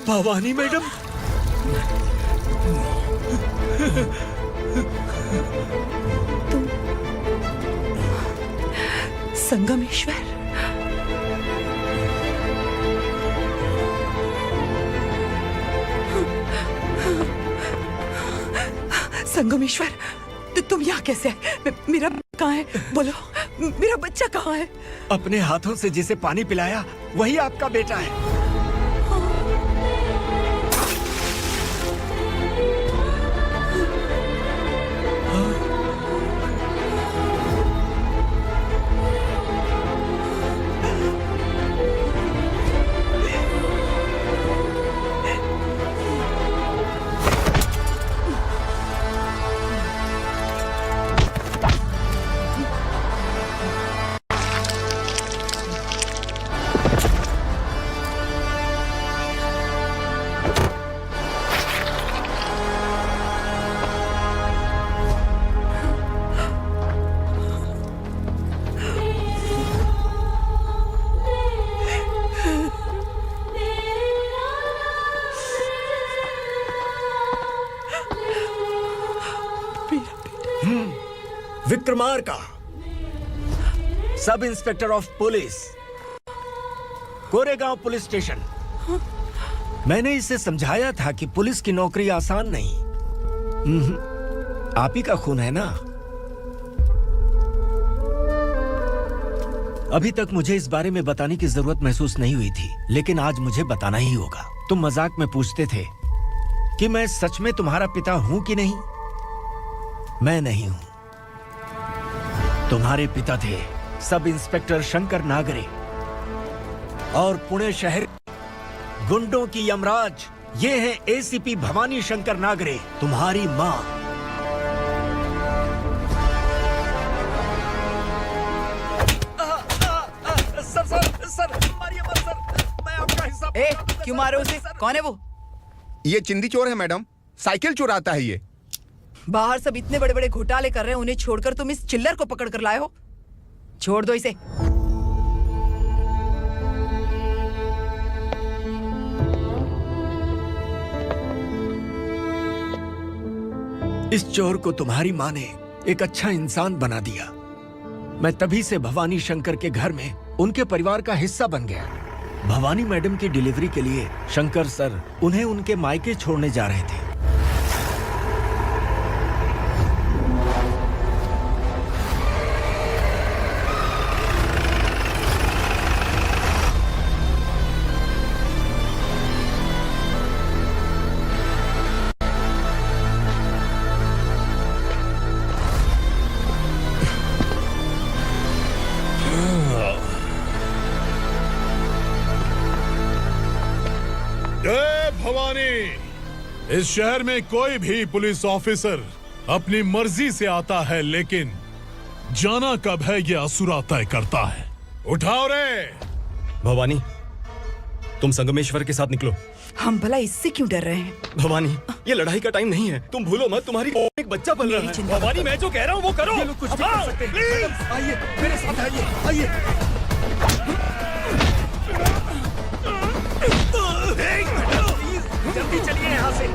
भवानी मैडम, संगमेश्वर, संगमेश्वर, तुम यहाँ कैसे आए? मेरा कहाँ है? बोलो, मेरा बच्चा कहाँ है? अपने हाथों से जिसे पानी पिलाया वही आपका बेटा है। Vikramarka, sub inspector of police, Koregaon police station. मैंने इसे समझाया था कि पुलिस की नौकरी आसान नहीं। आप ही का खून है ना। अभी तक मुझे इस बारे में बताने की जरूरत महसूस नहीं हुई थी, लेकिन आज मुझे बताना ही होगा। तुम मजाक में पूछते थे कि मैं सच में तुम्हारा पिता हूं कि नहीं। मैं नहीं हूं। तुम्हारे पिता थे सब इंस्पेक्टर शंकर नागरे और पुणे शहर गुंडों की यमराज ये हैं एसीपी भवानी शंकर नागरे, तुम्हारी मां। सर, मारिए मत सर, मैं आपका हिस्सा। क्यों मारे उसे? कौन है वो? ये चिंदी चोर है मैडम, साइकिल चुराता है ये। बाहर सब इतने बड़े बड़े घोटाले कर रहे हैं, उन्हें छोड़कर तुम इस चिल्लर को पकड़ कर लाए हो। छोड़ दो इसे। इस चोर को तुम्हारी मां ने एक अच्छा इंसान बना दिया। मैं तभी से भवानी शंकर के घर में उनके परिवार का हिस्सा बन गया। भवानी मैडम की डिलीवरी के लिए शंकर सर उन्हें उनके मायके छोड़ने जा रहे थे। इस शहर में कोई भी पुलिस ऑफिसर अपनी मर्जी से आता है, लेकिन जाना कब है ये असुरा तय करता है। उठाओ रे। भवानी, तुम संगमेश्वर के साथ निकलो। हम भला इससे क्यों डर रहे हैं? भवानी, ये लड़ाई का टाइम नहीं है। तुम भूलो मत, तुम्हारी एक बच्चा पल रहा है। भवानी, मैं जो कह रहा हूँ वो करो। ये लोग कुछ भी कर सकते हैं। आइए मेरे साथ आइए, आइए। जल्दी चलिए यहाँ से।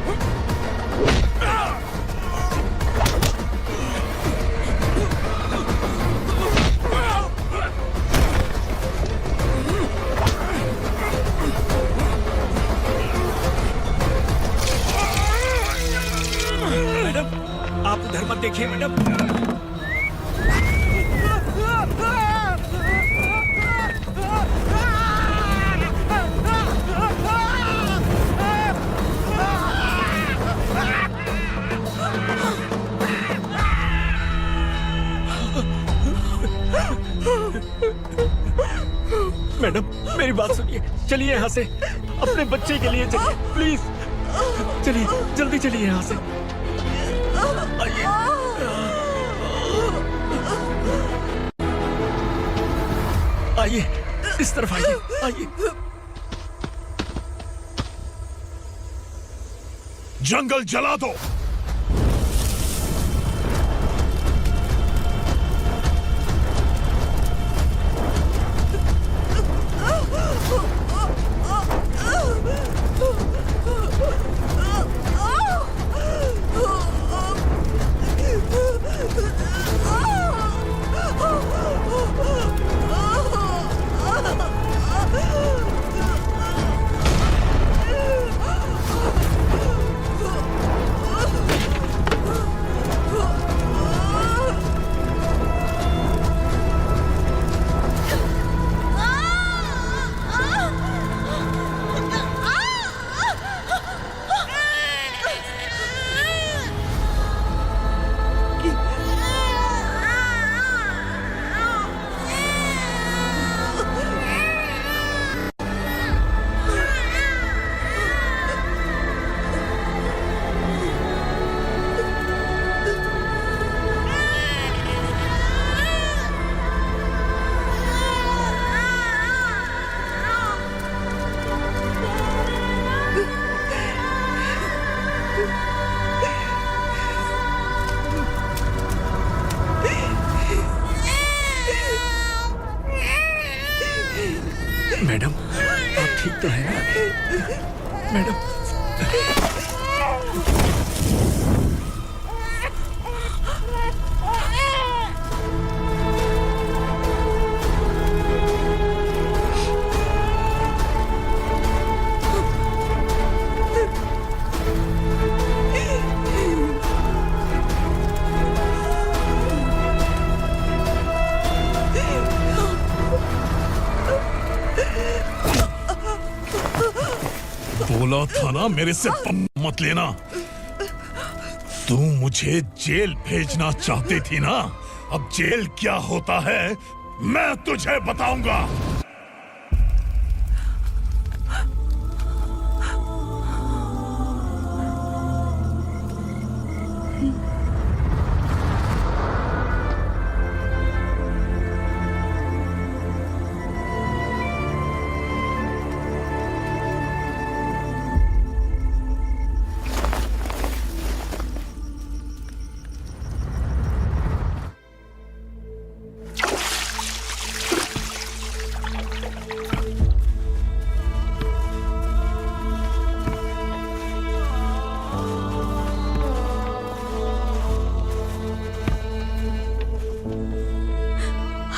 मैडम, आप उधर मत देखिए मैडम। मैडम, मेरी बात सुनिए, चलिए यहाँ से। अपने बच्चे के लिए चलिए, प्लीज। चलिए, जल्दी चलिए यहाँ से। आइए। आइए, इस तरफ आइए, आइए। जंगल जला दो। मैडम, आप ठीक तो हैं? मैडम, बोला था ना मेरे से पंगा मत लेना। तू मुझे जेल भेजना चाहती थी ना, अब जेल क्या होता है मैं तुझे बताऊंगा।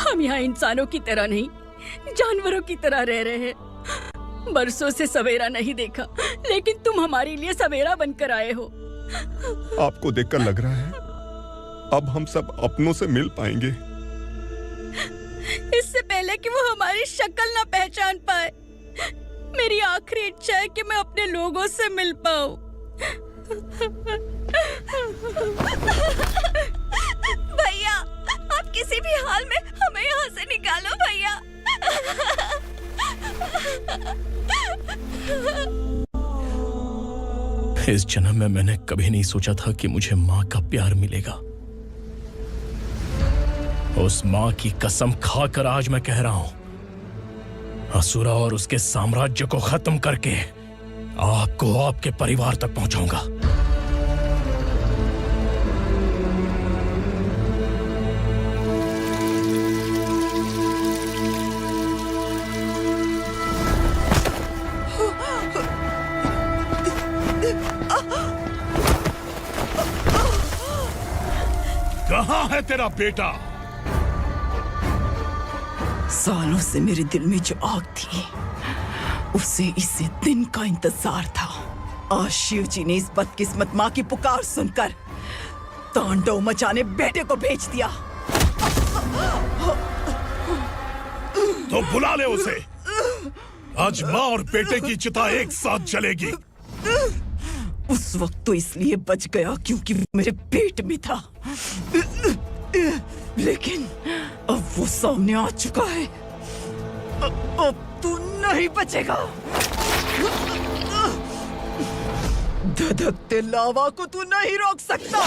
हम यहाँ इंसानों की तरह नहीं, जानवरों की तरह रह रहे हैं। बरसों से सवेरा नहीं देखा, लेकिन तुम हमारे लिए सवेरा बनकर आए हो। आपको देखकर लग रहा है अब हम सब अपनों से मिल पाएंगे। इससे पहले कि वो हमारी शक्ल ना पहचान पाए, मेरी आखिरी इच्छा है कि मैं अपने लोगों से मिल पाऊं। भैया, आप किसी भी हाल में हमें यहाँ से निकालो भैया। इस जन्म में मैंने कभी नहीं सोचा था कि मुझे माँ का प्यार मिलेगा। उस माँ की कसम खाकर आज मैं कह रहा हूं, असुरा और उसके साम्राज्य को खत्म करके आपको आपके परिवार तक पहुंचाऊंगा। कहाँ है तेरा बेटा? सालों से मेरे दिल में जो आग थी, उसे इसी दिन का इंतजार था। आज शिव जी ने इस बदकिस्मत माँ की पुकार सुनकर तांडव मचाने बेटे को भेज दिया। तो बुला ले उसे। आज माँ और बेटे की चिता एक साथ जलेगी। उस वक्त तो इसलिए बच गया क्योंकि वो मेरे पेट में था, लेकिन अब वो सामने आ चुका है। अब तू नहीं बचेगा। धधकते लावा को तू नहीं रोक सकता।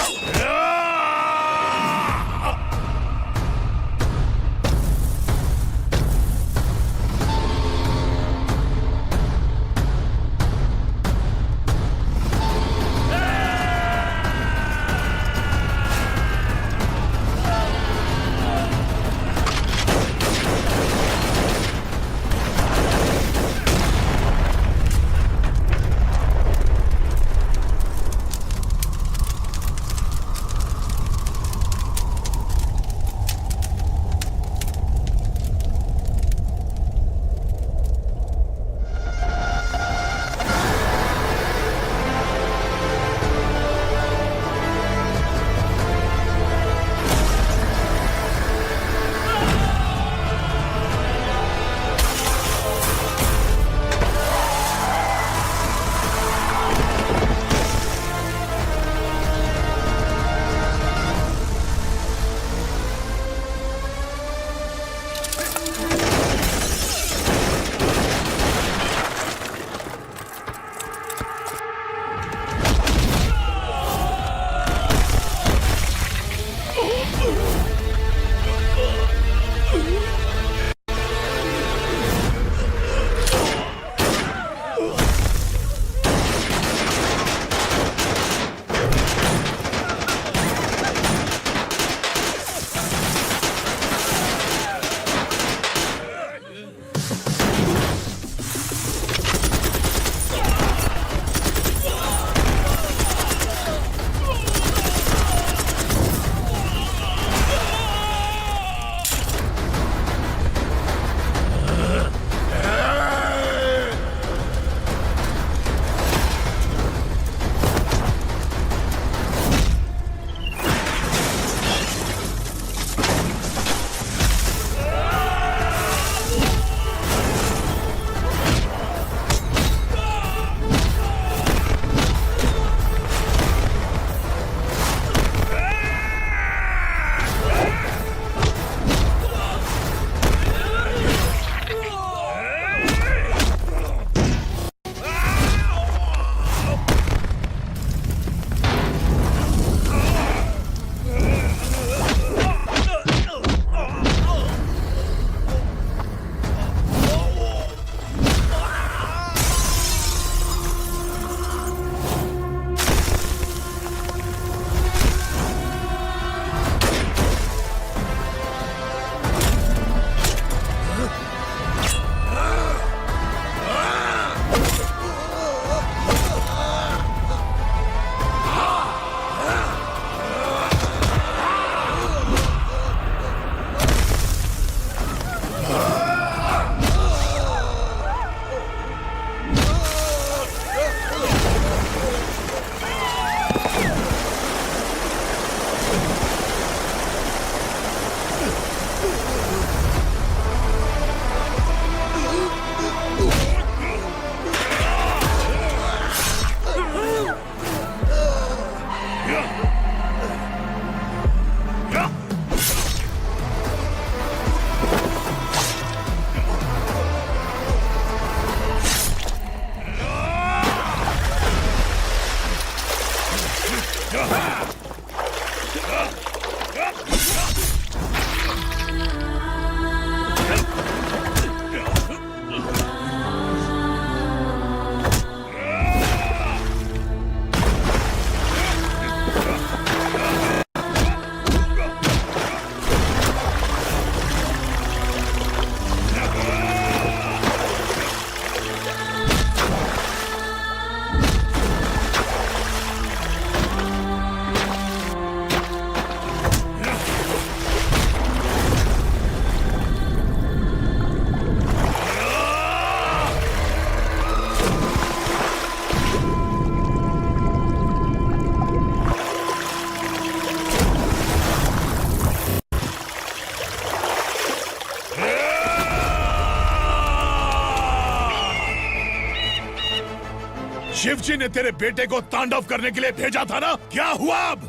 शिव जी ने तेरे बेटे को तांडव करने के लिए भेजा था ना, क्या हुआ अब?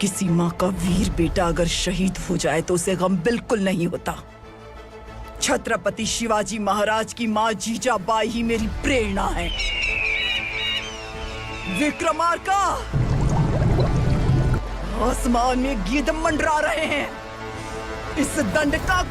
किसी माँ का वीर बेटा अगर शहीद हो जाए तो उसे गम बिल्कुल नहीं होता। छत्रपति शिवाजी महाराज की माँ जीजाबाई ही मेरी प्रेरणा है। विक्रमार्का, आसमान में गिद्ध मंडरा रहे हैं। इस दंड का